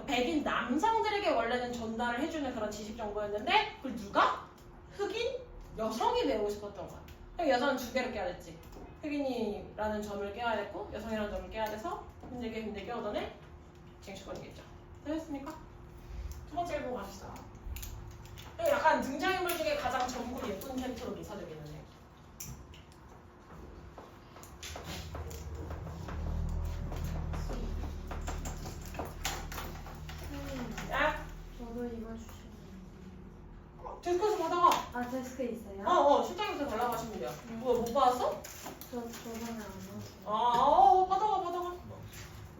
백인 남성들에게 원래는 전달을 해주는 그런 지식 정보였는데 그걸 누가? 흑인 여성이 배우고 싶었던 거야. 그럼 여성은 두 개를 깨야 됐지. 흑인이라는 점을 깨야 됐고 여성이라는 점을 깨야 돼서 힘들게 얻어내 쟁취권이겠죠. 되셨습니까? 두 번째 보고 갑시다. 약간 등장인물 중에 가장 젊고 예쁜 캐릭터로 묘사되겠는데. 야? 저도 이거 주시면. 데스크에서 받아가. 데스크에 있어요? 실장님한테 달라고 하시면 돼요. 못 받았어? 저번에 안 나왔어요. 받아가.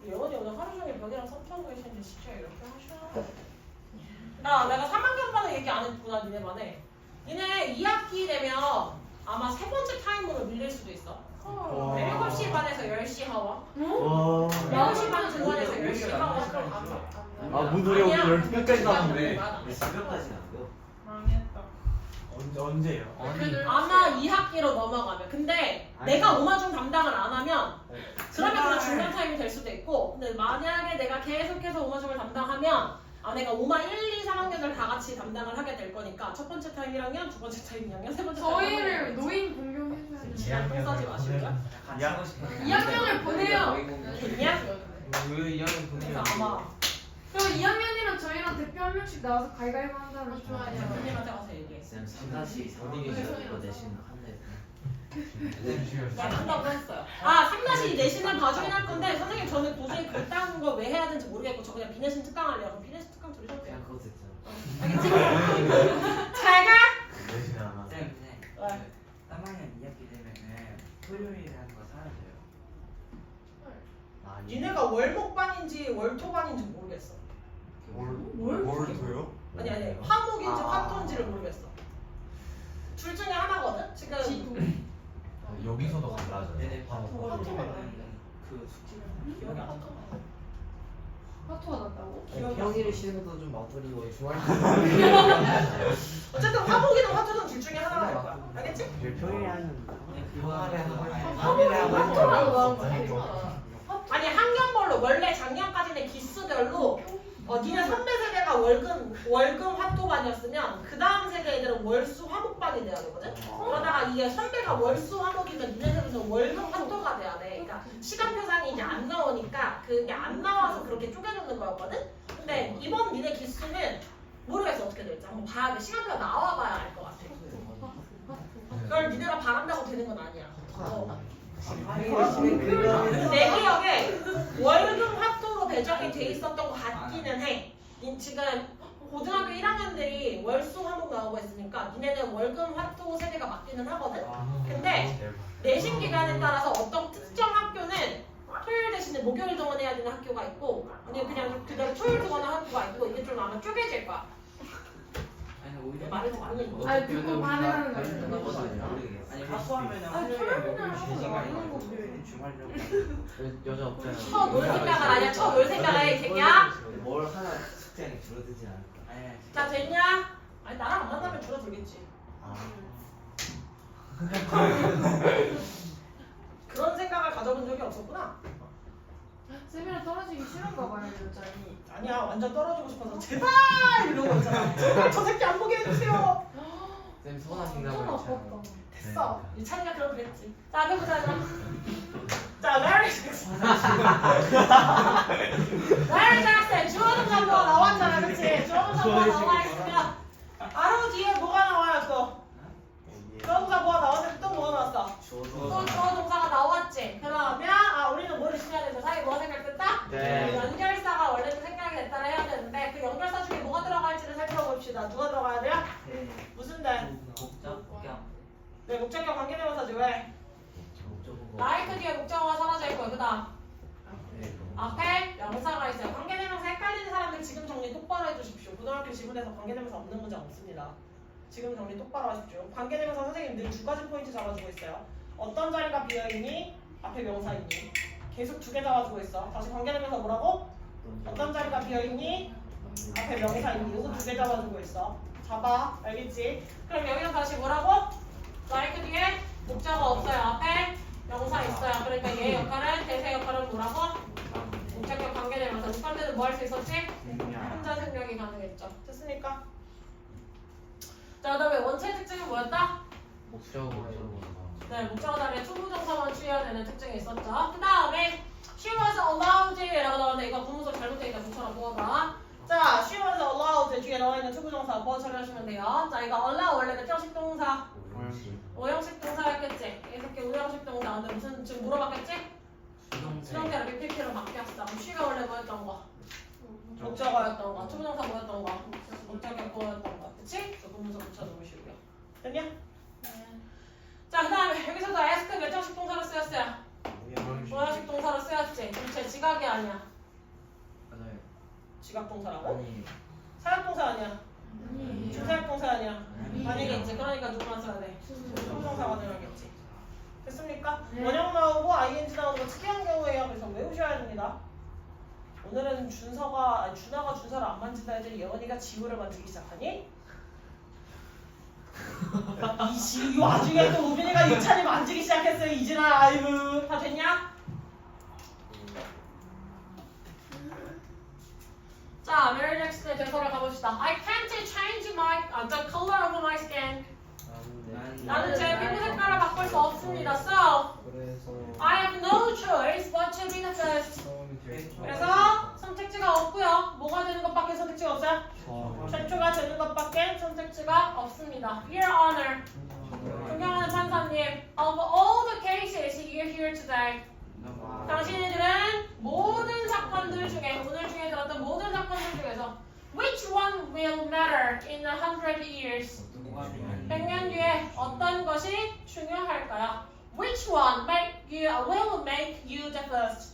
예원이 오늘 하루 종일 벽이랑 섬처럼 계시는데 진짜 이렇게 하셔. 내가 3학년 반에 얘기 안 했구나, 니네 반에. 니네 2학기 되면 아마 세 번째 타임으로 밀릴 수도 있어. 7시 반에서 10시 하와. 8시 반 중간에서 10시 하와. 무슨 소리야? 오늘 10시까지 나왔는데. 새벽까지 나고요. 망했다. 언제예요? 아마 2학기로 넘어가면. 근데 내가 오마중 담당을 안 하면 그러면 그냥 중간 타임이 될 수도 있고, 근데 만약에 내가 계속해서 오마중을 담당하면 내가 오마 1, 2, 3학년들 다 같이 담당을 하게 될 거니까 첫 번째 타임 1학년, 두 번째 타임 2학년, 세 번째 타임 저희를 노인 공경해줘야 돼요. 똥 싸지 마시고요. 같이 하고 싶은데. 2학년을 보내요. 됐냐? 왜 이하는 그래서 분이 아마 그리고 2학년이랑 저희랑 대표 한 명씩 나와서 가위가위보 한다는 대표님한테 가서 얘기해. 쌤 3-4 이거 내신 한대. 나 한다고 했어요. 3-2 내신을 봐주긴 할 건데 선생님 저는 도저히 그딴 거 왜 해야 되는지 모르겠고 저 그냥 비내신 특강 할래요. 그럼 비내신 특강 들으셔도 돼요. 그냥 그거 됐잖아. 알겠지? 잘 가! 내신 하나. 쌤, 왜? 3학년 2학기 되면은 토요일이라는 거 사라져요. 니네가 월목반인지 월토반인지 모르겠어. 뭘 줘요? 아니 화목인지 화토인지를 모르겠어. 둘 중에 하나거든? 지금 여기서도 달라져요. 네네. 화목은 그 숙제는 기억이 안 나. 화투가 났다고? 평일에 쉬는 것도 좀 맞들이고 주말 어쨌든 화목이든 화토든 둘 중에 하나가 될 거야. 알겠지? 평일에 하는 아니 학년별로 원래 작년까지는 기수별로 니네 선배 세대가 월금 화토반이었으면 그 다음 세대 애들은 월수 화목반이 돼야 되거든? 그러다가 이게 선배가 월수 화목이면 니네 세대는 월금 화토가 돼야 돼. 그러니까 시간표상이 이제 안 나오니까 그게 안 나와서 그렇게 쪼개놓는 거였거든? 근데 이번 니네 기수는 모르겠어 어떻게 될지. 한번 봐야 돼. 시간표가 나와봐야 알 것 같아. 그걸 니네가 바란다고 되는 건 아니야. 내 기억에 월금 화토로 배정이 돼 있었던 것 같기는 해. 지금 고등학교 1학년들이 월수 화목 나오고 있으니까 니네는 월금 화토 세대가 맞기는 하거든. 근데 내신 기간에 따라서 어떤 특정 학교는 토요일 대신에 목요일 동원해야 되는 학교가 있고 아니면 그냥 그대로 토요일 동원하는 학교가 있고 이게 좀 아마 쪼개질 거야. 아니 오히려 말을 듣고는 있어. 아니 그거 반응하는 거야. 아니 하수하면 아니, 토요일날 하고 나가는 거 토요일은 주말용. 여자 없잖아. 쳐놀 생각을 아니야. 쳐놀 생각을 해 이 새끼야. 뭘 하나 숙제에 줄어들진 않을까. 아니 자 됐냐? 아니 나랑 안 만나면 줄어들겠지. 그런 생각을 가져본 적이 없었구나. 쌤이랑 떨어지기 싫은가 봐요 여자니. 아니야 완전 떨어지고 싶어서 제발 이러고 있잖아. 제발 저 새끼 안 보게 해주세요. 쌤 서운하신가 좀 봐요. 아깝다. 됐어. 이 찬이가 그럼 그랬지. 자 해보자. 자 메리 잭슨. 메리 잭슨 주어는 정보가 나왔잖아, 그렇지? 주어는 정보가 나와 있으면 바로 뒤에 뭐가 나와요 또? 주어동사 뭐가 나왔는데 또 뭐가 나왔어? 또 주어동사가 나왔지. 그러면 우리는 뭘 의심해야 된다. 사이 뭐 생각됐다? 네. 연결사가 원래는 생각이 됐다라 해야 되는데 그 연결사 중에 뭐가 들어갈지를 살펴봅시다. 누가 들어가야 돼요? 무슨 데? 네, 목적격 관계대명사지. 왜? 라이크 뒤에 목적어가 사라져 있고 그다음 앞에 명사가 있어요. 관계대명사 헷갈리는 사람들 지금 정리 똑바로 해주십시오. 고등학교 지문에서 관계대명사 없는 문제 없습니다. 지금 정리 똑바로 하십시오. 관계대명사 선생님 늘 두 가지 포인트 잡아주고 있어요. 어떤 자리가 비어있니? 앞에 명사 있니? 계속 두 개 잡아주고 있어. 다시 관계대명사 뭐라고? 어떤 자리가 비어있니? 앞에 명사 있니? 이거 두 개 잡아주고 있어. 잡아. 알겠지? 그럼 여기서 다시 뭐라고? 라이크 뒤에 목적어 없어요. 앞에 명사 있어요. 그러니까 얘 역할은 대세 역할은 뭐라고? 목적격 관계대명사. 6번 때는 뭐 할 수 있었지? 혼자 생략이 가능했죠. 됐습니까? 자, 그다음에 원체 특징은 뭐였다? 목적으로. 네, 목적어 다음에 투부정사만 취해야 되는 특징이 있었죠. 그 다음에 she was allowed라고 나오는데 이거 구문서 잘못돼 있다. 붙여라 보아봐. 자, she was allowed 뒤에 나와 있는 투부정사 보아 처리하시면 돼요. 자, 이거 allow 원래 몇 형식 동사? 5형식 동사였겠지? 이 새끼 5형식 동사. 근데 무슨 지금 물어봤겠지? 수동태로 BPP로 바뀌었어. 그럼 she가 원래 뭐였던 거? 목적어였던 거. 투부정사 뭐였던 거? 목적격 보였던 거. 그치? 저 구문서 붙여놓으시고요. 됐냐? 자, 그 다음에 여기서도 ask 몇 형식 동사로 쓰였어요? 5형식 동사로 쓰였지? 그럼 쟤 지각이 아니야. 맞아요. 지각 동사라고? 아니 사역 동사 아니야. 아니. 주사역 동사 아니야. 아니겠지. 그러니까 누구만 써야 돼? 투부정사가 들어가겠지. 됐습니까? 네. 원형 나오고 ing 나오는 거 특이한 경우에요. 그래서 외우셔야 됩니다. 오늘은 준아가 준서를 안 만진다 했더니 예원이가 지우를 만지기 시작하니? 이 와중에 또 우빈이가 유찬이 만지기 시작했어요. 이진아. 아이고 다 됐냐? 자, 메리 잭슨의 대사를 가봅시다. I can't change the color of my skin. 나는 제 피부 색깔을 바꿀 수 없습니다. So, I have no choice but to be the first. 그래서 선택지가 없고요. 뭐가 되는 것밖에 선택지가 없어요? 최초가 되는 것밖에 선택지가 없습니다. Your Honor, 존경하는 판사님, of all the cases you hear today, 당신들은 모든 사건들 중에 오늘 중에 들었던 모든 사건들 중에서 which one will matter in 100 years? 100년 뒤에 어떤 것이 중요할까요? Which one will make you the first?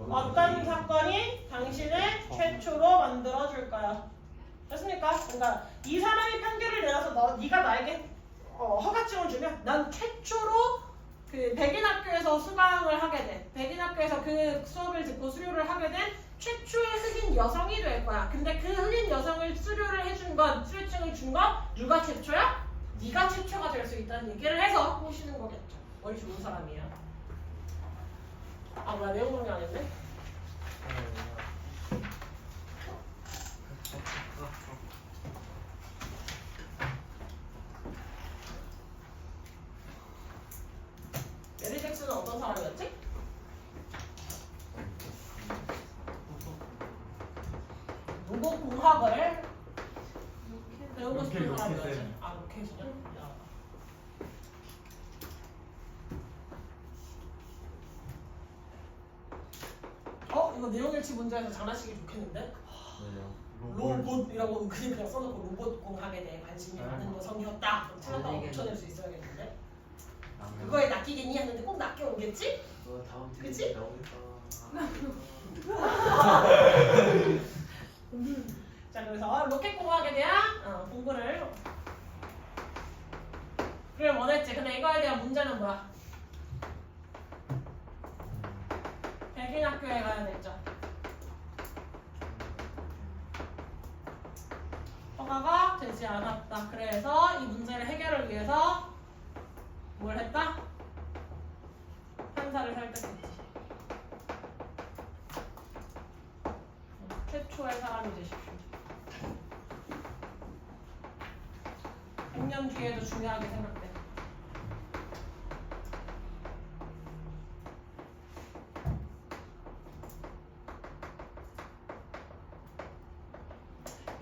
어떤 사건이 당신을 최초로 만들어줄까요? 됐습니까? 그러니까 이 사람이 판결을 내려서 네가 나에게 허가증을 주면 난 최초로 그 백인학교에서 수강을 하게 돼. 백인학교에서 그 수업을 듣고 수료를 하게 된 최초의 흑인 여성이 될 거야. 근데 그 흑인 여성을 수료를 해준 건, 수료증을 준 건 누가 최초야? 네가 최초가 될 수 있다는 얘기를 해서 보시는 거겠죠. 머리 좋은 사람이야. 아 뭐야 내용 정리 안 했네? 메리 잭슨은 어떤 사람이었지? 농업공학을 배우고 싶은 사람이었지. 아 로켓이냐? 야. 이거 내용 일치 문제에서 장난치기 좋겠는데? 로봇이라고 그냥 써놓고 로봇 공학에 대해 관심이 많은 여성이었다. 그럼 찾았다고 붙여낼 수 있어야겠는데. 그거에 낚이겠니 하는데 꼭 낚여 오겠지? 너 다음 그치? 트랙 나오겠다. 자 그래서 로켓 공학에 대한 공부를 그걸 원했지. 근데 이거에 대한 문제는 뭐야? 백인 학교에 가야 됐죠. 허가가 되지 않았다. 그래서 이 문제를 해결을 위해서 뭘 했다? 판사를 설득했지. 최초의 사람이 되십시오. 100년 뒤에도 중요하게 생각돼.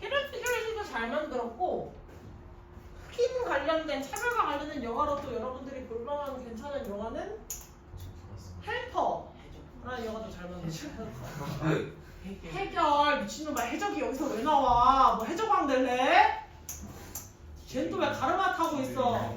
히로시도 잘 만들었고 핀 관련된 차별과 관련된 영화로 또 여러분들이 볼만한 괜찮은 영화는 헬퍼라는 영화도 잘 만들었죠. 해결 미친놈아 해적이 여기서 왜 나와? 뭐 해적왕 될래? 쟤는 또 왜 가르마 타고 있어?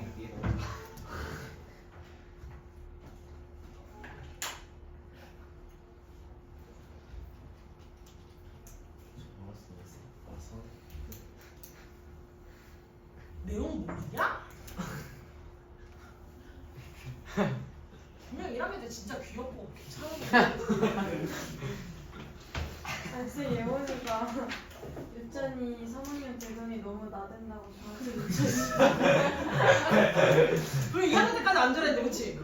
내용 모르냐? 분명 1학년 때 진짜 귀엽고 괜찮은데 글쎄 예원이가 유찬이 3학년 되더니 너무 나댄다고 왜 2학년 때까지 안 저랬는데 그치?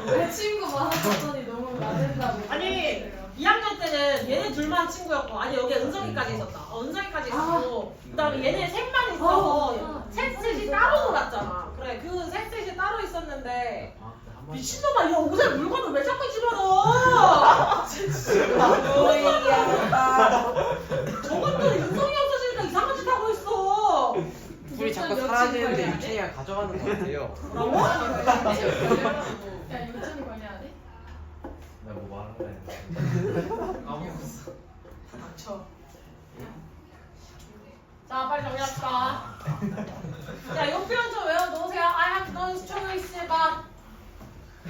내 친구 많아졌더니 너무 나댄다고. 아니 2학년 때는 얘네 둘만 친구였고 아니 여기에 은성이까지 있었다. 은성이까지 있었고 그다음에 얘네 셋만 있어서 셋이 따로 놀았잖아. 그래 그 셋이 따로 있었는데 미친놈아 야 옷에 물건을 왜 자꾸 집어넣어? 저것들이 은성이 없어지니까 이상한 짓 하고 있어. 둘이 자꾸 사라지는데 유찬이가 가져가는 것 같아요. 뭐라고? 야 유찬이 관리해야 돼? 내가 뭐 말한 거야? 까먹었어. 닥쳐. 자 빨리 정리합시다. 자 이 표현 좀 외워놓으세요. I have no choice but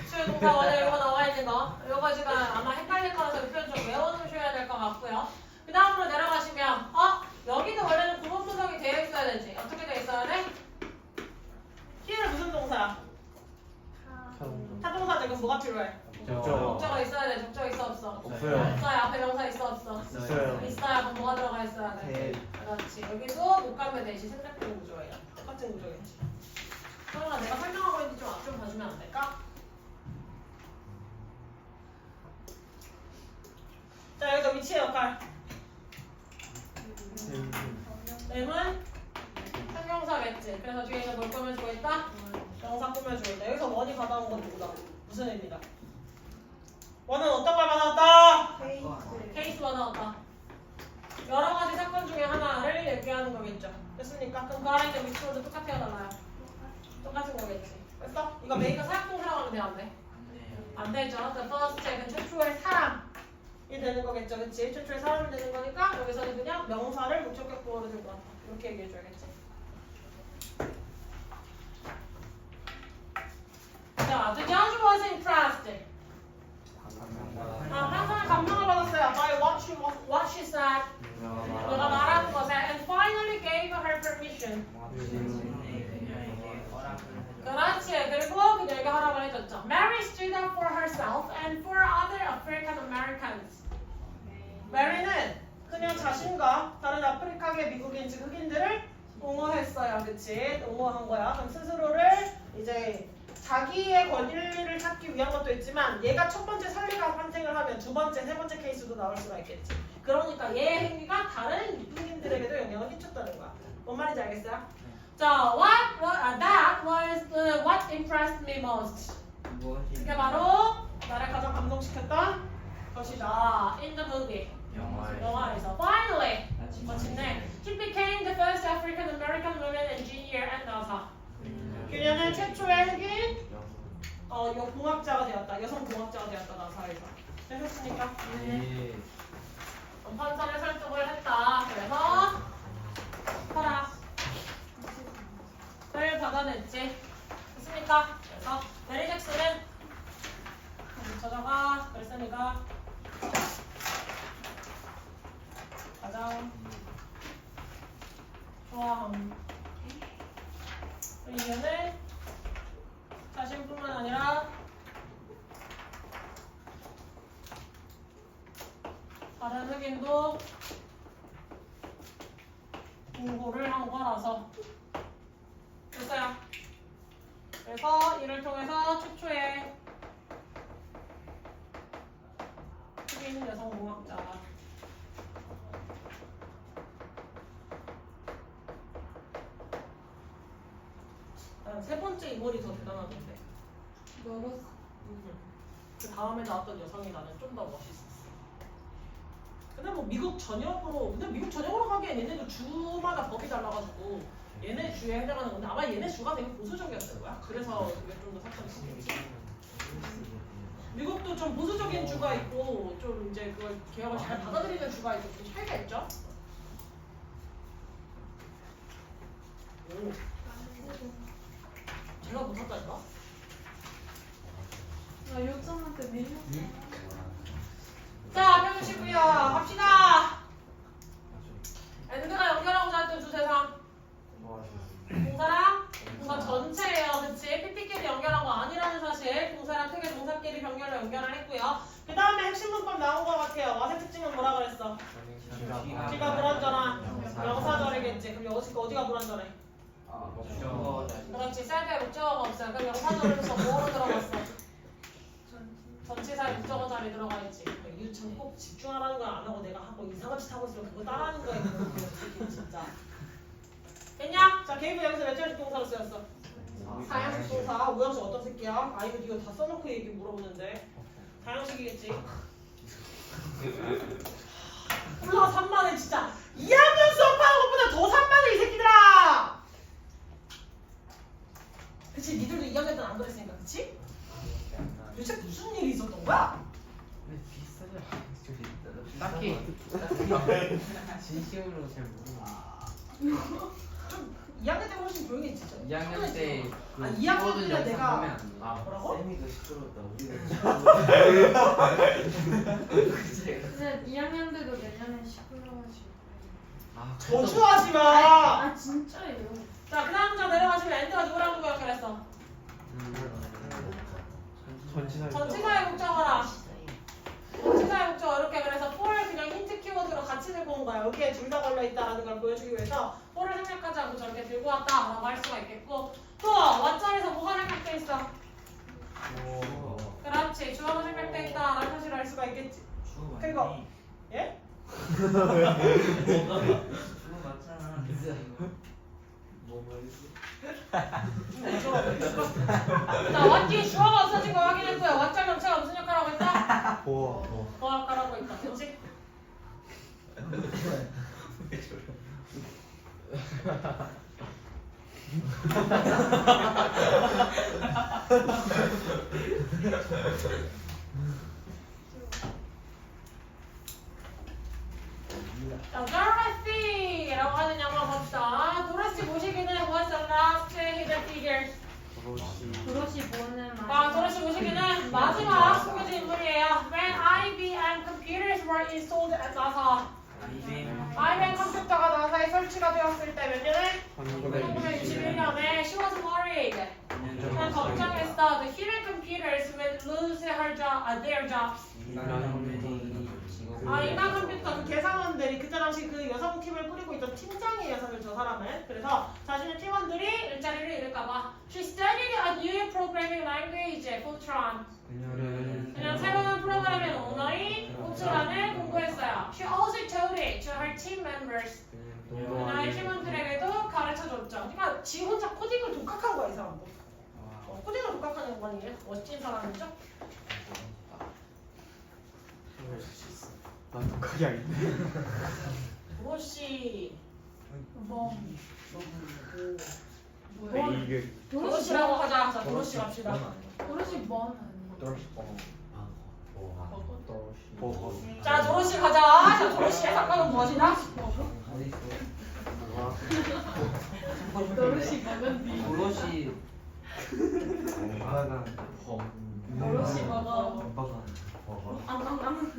주요 동사 원래 이거 나와 있는 거. 이거 지금 아마 헷갈릴 거라서 이 표현 좀 외워놓으셔야 될 것 같고요. 그 다음으로 내려가시면 여기도 원래는 구문 분석이 되어 있어야 되지. 어떻게 되어 있어야 돼? Here는 무슨 동사야? 타동사 지금 뭐가 필요해? 목적어 있어야 돼. 목적어 있어 없어? 없어요. 없어요. 앞에 명사 있어 없어? 있어요. 있어야 그럼 뭐가 들어가 있어야 돼? 그렇지. 여기도 목감의 대시 생략된 구조예요. 똑같은 구조겠지. 그러나 내가 설명하고 있는지 좀 앞 좀 봐주면 안 될까? 자 여기서 위치의 역할. M은 형용사겠지. 그래서 뒤에 이제 뭘 꾸며주고 있다? 명사 꾸며주고 있다. 여기서 원이 받아온 건 누구다? 무슨 의미다? 원은 어떤 걸 받아왔다? 케이스 받아왔다. 여러 가지 사건 중에 하나를 얘기하는 거겠죠. 됐습니까? 그럼 그 아래 있는 위치로도 똑같아요, 달라요? 똑같은 거겠지. 됐어? 이거 메이커 사역동사라고 하면 돼, 안 돼? 안 되죠. The first check은 최초의 사람이 되는 거겠죠, 그치? 최초의 사람이 되는 거니까 여기서는 그냥 명사를 목적격 보호를 들고 왔다. 이렇게 얘기해줘야겠지. 자, the judge was impressed. 항상 감명을 받았어요. By what she said. 너가 말하는 것에 and finally gave her permission. 그렇지. 그리고 그녀에게 허락을 해줬죠. Mary stood up for herself and for other African Americans. 메리는 그냥 자신과 다른 아프리카계 미국인 즉 흑인들을 옹호했어요. 그치? 옹호한 거야. 그럼 스스로를 이제 자기의 권리를 찾기 위한 것도 있지만 얘가 첫 번째 선례가 환생을 하면 두 번째, 세 번째 케이스도 나올 수가 있겠지. 그러니까 얘의 행위가 다른 흑인들에게도 영향을 끼쳤다는 거야. 뭔 말인지 알겠어요? 자, that was what impressed me most. 이게 바로 나를 가장 감동시켰던 것이다. In the movie. 영화에서. Finally, 멋있네. She became the first African American woman engineer at NASA. 그녀는 최초의 흑인 공학자가 되었다. 여성 공학자가 되었다. 나사에서. 되셨습니까? 전판선을 설득을 했다. 그래서 허락을 받아냈지. 됐습니까? 그래서 메리잭스는 저자가 그랬으니까 가장 좋아함. 그 이유는 자신뿐만 아니라 다른 흑인도 공부를 한 거라서. 됐어요. 그래서 이를 통해서 최초의 흑인 여성공학자 난 세 번째 인물이 더 대단하던데. 멀었어. 그 다음에 나왔던 여성이 나는 좀 더 멋있었어. 근데 뭐 미국 전역으로, 근데 미국 전역으로 하기엔 얘네도 주마다 법이 달라가지고 얘네 주에 해당하는 건데 아마 얘네 주가 되게 보수적이었을 거야. 그래서 이게 좀 더 사건이 생겼지. 미국도 좀 보수적인 주가 있고 좀 이제 그걸 개혁을 잘 받아들이는 주가 있고 좀 차이가 있죠. 오, 제가 못했다니까. 나 육성한테 밀렸어. 자, 169요. 갑시다. 엔드가 연결하고자 했던 두 세상. 동사랑 동사 전체예요. 그치? PP끼리 연결한 거 아니라는 사실. 동사랑 특의 동사끼리 병렬로 연결을 했고요. 그 다음에 핵심 문법 나온 것 같아요. 와의 특징은 뭐라 그랬어? 지가 불완전한 명사절이겠지. 그럼 어디가 불완전해? 그렇지. 셀프에 목적어가 없어요. 그럼 명사절에서 뭐로 들어갔어? 전치사에 목적어 자리 들어가 있지. 유참 꼭 집중하라는 걸 안 하고 내가 하고 이상한 짓 하고 있으면 그거 따라하는 거야. 그거 진짜. 됐냐? 자, 게이브 여기서 몇 자리 동사로 쓰였어? 사형식 동사. 모양식 어떤 새끼야? 아 이거 다 써놓고 얘기 물어보는데. 사형식이겠지. 콜라 산만해 진짜. 2학년 수업하는 것보다 더 산만해 이 새끼들아. 그치? 니들도 2학년 때는 안 그랬으니까 그치? 도대체 무슨 일이 있었던 거야? 딱히 진심으로 잘 모르고. 좀 2학년 때 훨씬 조용했지. 2학년 때 아 2학년 때 내가 뭐라고? 쌤이 더 시끄럽다. 우리가 근데 2학년 때도 내년에 시끄러워지고. 저주하지 마. 아 진짜예요. 자, 그 다음 장 내려가시면 엔드가 누구라고 기억했어? 전치사의 목적어라. 전치사의 목적어 이렇게 그래서 for를 그냥 힌트 키워드로 같이 들고 온 거야. 여기에 둘 다 걸려 있다라는 걸 보여주기 위해서 for를 생략하지 않고 저렇게 들고 왔다라고 할 수가 있겠고 또 왓자리에서 뭐가 생략돼 있어? 그렇지. 주어가 생략돼 있다라는 사실을 알 수가 있겠지. 그리고 예? 주로 맞잖아. 뭐 말이지? 자, 왓뒤에 주어가 없어진 거 확인했고요. 왓자 전체가 무슨 역할을 하고 있다? 보호 역할을 하고 있다. 그렇지? 자, Dorothy라고 하는 영화 봅시다. 도로시 보시기는 what's the last hidden figure? 도로시 보는 자, 도로시 보시기는 마지막 숨겨진 인물이에요. When IBM computers were installed at NASA. IBM 컴퓨터가 나사에 설치가 되었을 때 몇 년에? 1961년에 she was worried. 그냥 걱정했어. The hidden computers would lose their jobs. 아, 인간 컴퓨터 그 계산원들이 그때 당시 그 여성 팀을 꾸리고 있던 팀장이에요, 사실 저 사람은. 그래서 자신의 팀원들이 일자리를 잃을까봐. She studied a new programming language, Fortran. 그냥 새로운 프로그래밍 언어인 포트란을 공부했어요. She also taught it to her team members. 그녀의 팀원들에게도 가르쳐줬죠. 그러니까 지 혼자 코딩을 독학한 거야, 이 사람도. 코딩을 독학하는 양반이에요. 멋진 사람이죠? 난 독학이 아닌데. 도로시 도로시 도로시라고 하자. 자, 도로시 갑시다. 도로시 뭔 아니에요? 자 조로씨 가자. 자 조로씨 잠깐만 무엇이다? 노릇이 먹은 뒤. 도로시 노릇이 먹어. 안 노릇이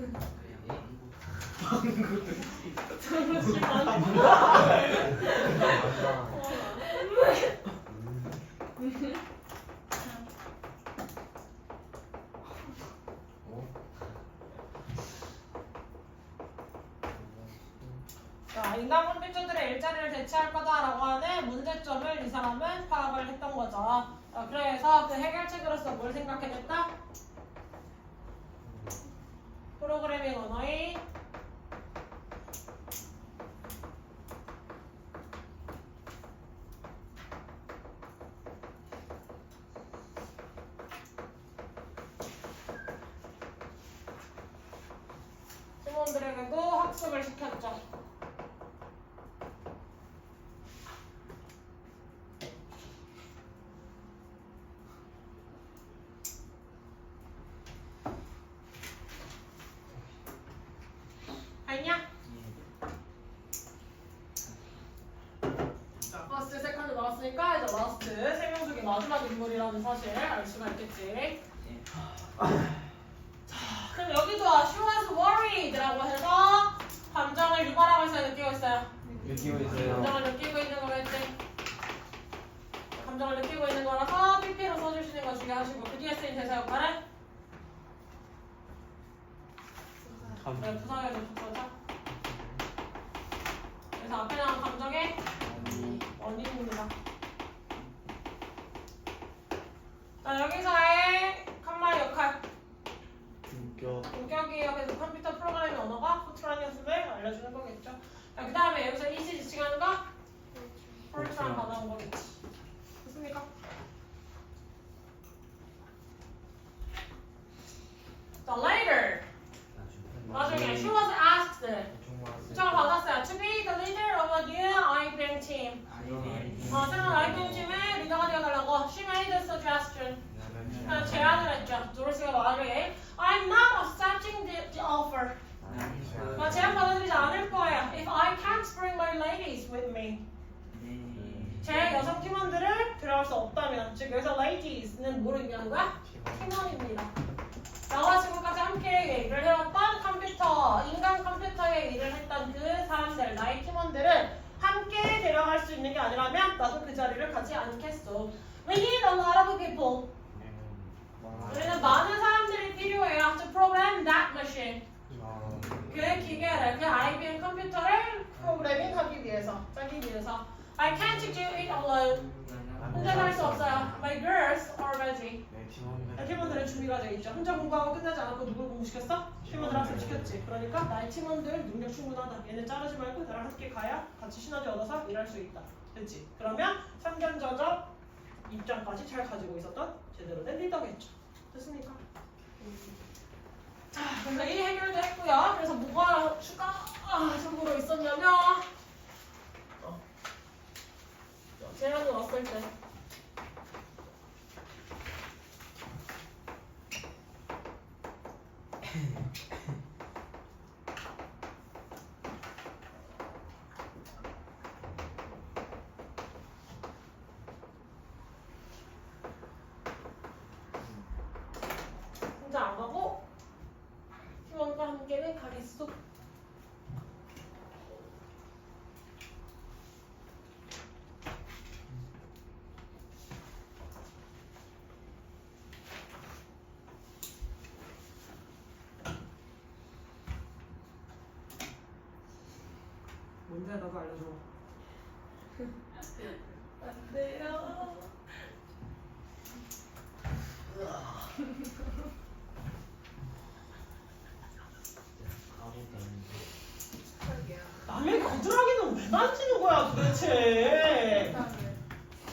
자, 인간 컴퓨터들의 일자리를 대체할 거다라고 하는 문제점을 이 사람은 파악을 했던 거죠. 자, 그래서 그 해결책으로서 뭘 생각해냈다? 프로그래밍 언어의 팀원들에게도 학습을 시켰죠. 알냐? 자, 퍼스트, 세컨드 나왔으니까 이제 라스트 세 명 중에 마지막 인물이라는 사실 알 수가 있겠지. 자, 그럼 여기도 she was worried라고 해서 감정을 유발하고 있어요, 느끼고 있어요? 느끼고 있어요. 감정을 느끼고 있는 거겠지. 감정을 느끼고 있는 거라서 PP로 써주시는 거 중요하시고 그 뒤에 쓰인 대사 역할은 네, 부사역의 조건사. 그래서 앞에 나온 감정의 원인입니다. 자, 여기서의 칸마의 역할. 본격이에요. 그래서 컴퓨터 프로그래밍 언어가 포트란 연습을 알려주는 거겠죠. 자, 그 다음에 여기서 이시 지칭하는 거? 포트란 받아온 거겠지. 됐습니까? 자, later. 나중에 she was asked. 수정을 받았어요. To be the leader of a new IBM team. 새로운 IBM 팀의 리더가 되어달라고. She made a suggestion. 제안을 했죠. 조르시가 말해. I'm not accepting the offer. 나 제안 받아들이지 않을 거예요. If I can't bring my ladies with me. 제 여성 팀원들을 데려갈 수 없다면, 즉 여기서 ladies는 뭐를 의미하는 거야? 팀원입니다. 나와 지금까지 함께 일을 해왔던 컴퓨터, 인간 컴퓨터에 일을 했던 그 사람들, 나의 팀원들을 함께 데려갈 수 있는 게 아니라면 나도 그 자리를 가지 않겠어. We need a lot of people. 우리는 많은 사람들이 필요해요. To program that machine. 그 기계를, 그 IBM 컴퓨터를 프로그래밍하기 위해서, 짜기 위해서. I can't do it alone. 혼자 할 수 없어요. My girls are ready. 팀원들은 준비가 돼 있죠. 혼자 공부하고 끝나지 않았고 누굴 공부시켰어? 팀원들 학습시켰지. 그러니까 나의 팀원들 능력 충분하다. 얘는 자르지 말고 나랑 함께 가야 같이 시너지 얻어서 일할 수 있다. 됐지? 그러면 상견자적 입장까지 잘 가지고 있었던 제대로 된 리더겠죠. 됐습니까? 자, 그래서 이 해결도 했고요. 그래서 뭐가 추가적으로 있었냐면 제안을 왔을 때 혼자 안 가고 팀원과 함께는 가겠소. 뭔데 너가 알려줘. 안 돼요. 남의 겨드랑이는 왜 만지는 거야 도대체?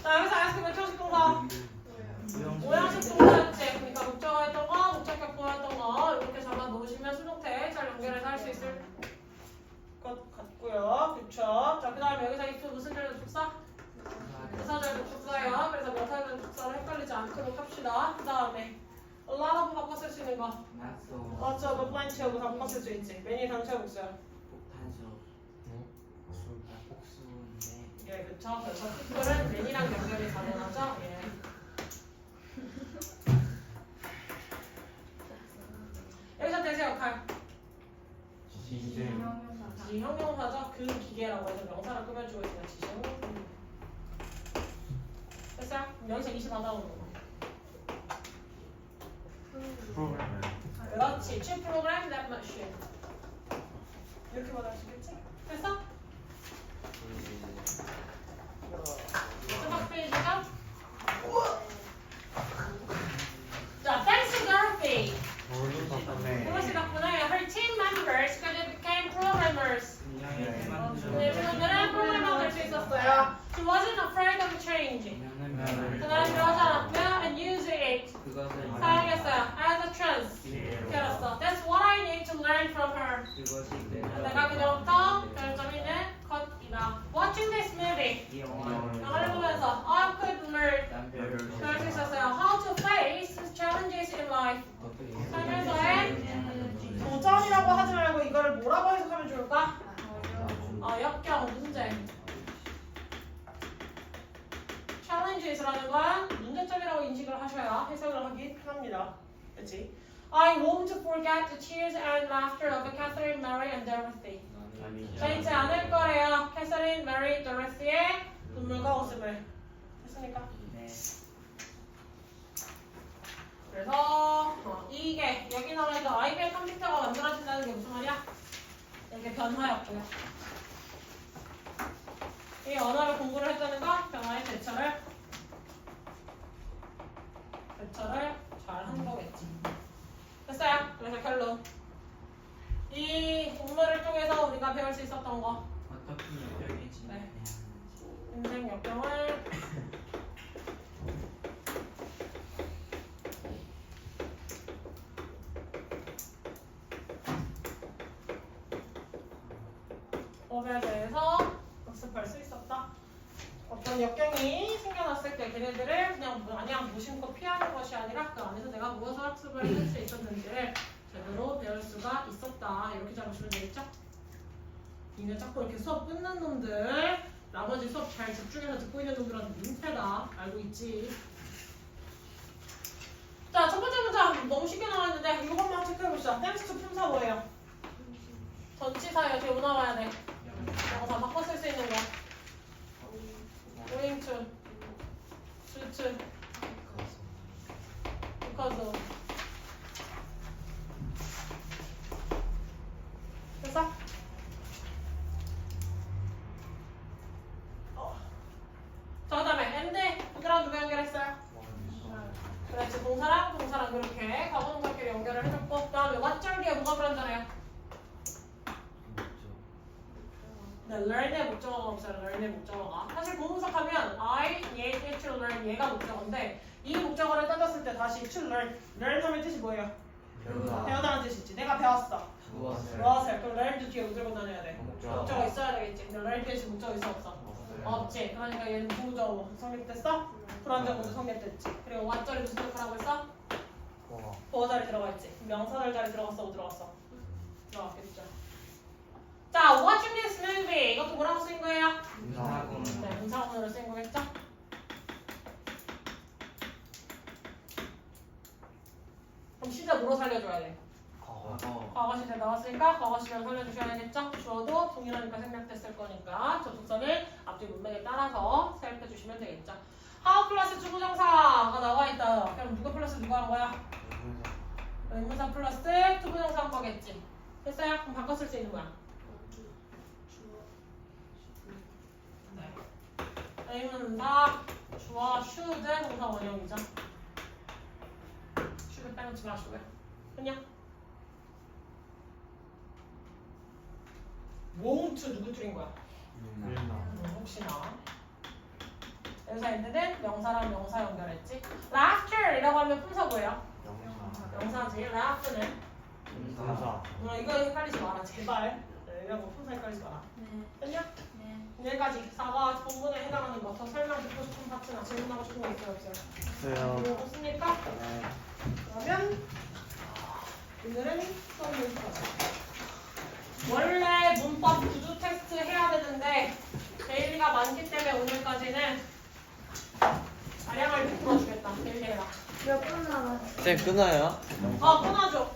자, 여기서 아이스크림 표식 동사. 모양식 동사였지. 그러니까 목적어였던 거, 목적격 보였던 거 이렇게 잡아 놓으시면 수동태 잘 연결해서 할 수 있을 것 같고요. 그쵸? 자, 그 다음에 여기서 if 무슨 절도 축사? 부사절도 축사예요. 그래서 몇 살도 축사를 헷갈리지 않도록 합시다. 그 다음에 A lot of 바꿔 쓸 수 있는 거. Not so. Lots of, plenty of 다 바꿔 쓸 수 있지. many 단수야 복수야. 폭탄수. 복수인데. 예, 그쵸. 그래서 특별은 many랑 연결이 가능하죠. 예. 여기서 대세 역할. 지형명사죠. 그 기계라고 해서 명사를 꾸며주고 있으면 지시형. 됐어요? 그럼 여기서 20 받아오는 거. 프로그램을 그렇지. chip program that machine. 이렇게 받아올 수 있겠지? 됐어? 마지막 페이지가 자, thanks to Dorothy. 그것이 덕분에 her team members became programmers. 네, 그들은 프로그래머가 될 수 있었어요. She wasn't afraid of change. 그들은 그러지 않았고요. And used it. 그것을 사용했어요. As a chance. 이렇게 알았어. That's what I need to learn from her. 그것이 내가 그녀부터 배울 점이 있는 것이다. Watching this movie. 이 영화를 영화를 보면서 I could learn. 남편을 배울 수 있었어요. How to face challenges in life. 살면서의 도전이라고 하지 말고 이거를 뭐라고 해석하면 좋을까? 역경, 문제. challenges라는 건 문제점이라고 인식을 하셔야 해석을 하기 편합니다. 그렇지? I won't forget the tears and laughter of Catherine, Mary, and Dorothy. 잊지 않을 거래요. 캐서린, 메리, 도로시의 눈물과 웃음을. 됐습니까? 네. 그래서 이게 여기 나와 있는 IBM 컴퓨터가 만들어진다는 게 무슨 말이야? 이렇게 변화였고요. 이 언어를 공부를 했다는 건 변화의 대처를 잘 한 거겠지. 됐어요? 그래서 결론. 이 공부를 통해서 우리가 배울 수 있었던 거. 어떻게 역경이 진행되는지. 인생 역경을 법에 대해서 학습할 수 있었다. 어떤 역경이 생겨났을 때 걔네들을 그냥 무심코 피하는 것이 아니라 그 안에서 내가 무엇을 학습을 할 수 있었는지를 제대로 배울 수가 있었다. 이렇게 잡으시면 되겠죠? 니네 자꾸 이렇게 수업 끊는 놈들, 나머지 수업 잘 집중해서 듣고 있는 놈들한테 민폐다. 알고 있지? 자, 첫 번째 문장 너무 쉽게 나왔는데 이것만 체크해봅시다. 땡스 투 품사 뭐예요? 전치사예요. 뒤에 뭐 나와야 돼? 영사 바꿔 쓸 수 있는 거. going to, to, because of. 됐어? 자, 그 다음에 and 누구랑 누가 연결했어요? 그렇지, 동사랑 그렇게 과거분사끼리 연결을 해줬고, 그 다음에 what 뒤에 뭐가 불안전해요? 네, learn의 목적어가 없어요. learn의 목적어가. 사실 공분석하면 I, 얘, to learn 얘가 목적어인데 이 목적어를 따졌을 때 다시 to learn. learn 하면 뜻이 뭐예요? 배우다는 뜻이지. 내가 배웠어. 무엇을? 그럼 learned 뒤에 무조건 다녀야 돼. 목적어 있어야 되겠지. 근데 learn 뒤에 지금 목적어 있어 없어? 없지. 그러니까 얘는 부정어 성립됐어? 불안정어도 성립됐지. 그리고 what 자리 무슨 역할 하고 있어? 보어 자리 들어가 있지. 명사절 자리 들어갔어? 못 들어갔어? 들어갔겠죠. 자, watching this movie 이것도 뭐라고 쓰인 거예요? 네, 분사구문으로 쓰인 거겠죠? 그럼 시제 뭐로 살려줘야 돼? 과거 시제 나왔으니까 과거 시제를 살려주셔야 되겠죠? 주어도 동일하니까 생략됐을 거니까 접속선을 앞뒤 문맥에 따라서 사용해 주시면 되겠죠? how 플러스 투부정사가 나와 있다. 그럼 누가 플러스 누가 한 거야? 의문사 플러스 투부정사 한 거겠지? 됐어요? 그럼 바꿔 쓸 수 있는 거야. 의문사 주어 should 동사 원형이죠. should 빼놓지 마시고요. 그냥 won't 누구 줄인 거야? 혹시나. 여기서 있는 명사랑 명사 연결했지. laughter이라고 하면 품사 뭐예요? 명사지. laugh는 이거 헷갈리지 마라 제발. 내려고 품사 헷갈리지 마라. 네. 됐냐? 네. 여기까지 4과 본문에 해당하는 거 더 설명 듣고 싶은 파트나 질문하고 싶은 거 있어요 없어요? 없어요. 없습니까? 네. 그러면 오늘은 수업 연습하자. 원래 문법 구조 테스트 해야 되는데 데일리가 많기 때문에 오늘까지는 아량을 풀어주겠다. 데일리 해라. 몇 분 남았어? 쌤 끊어요? 끊어줘.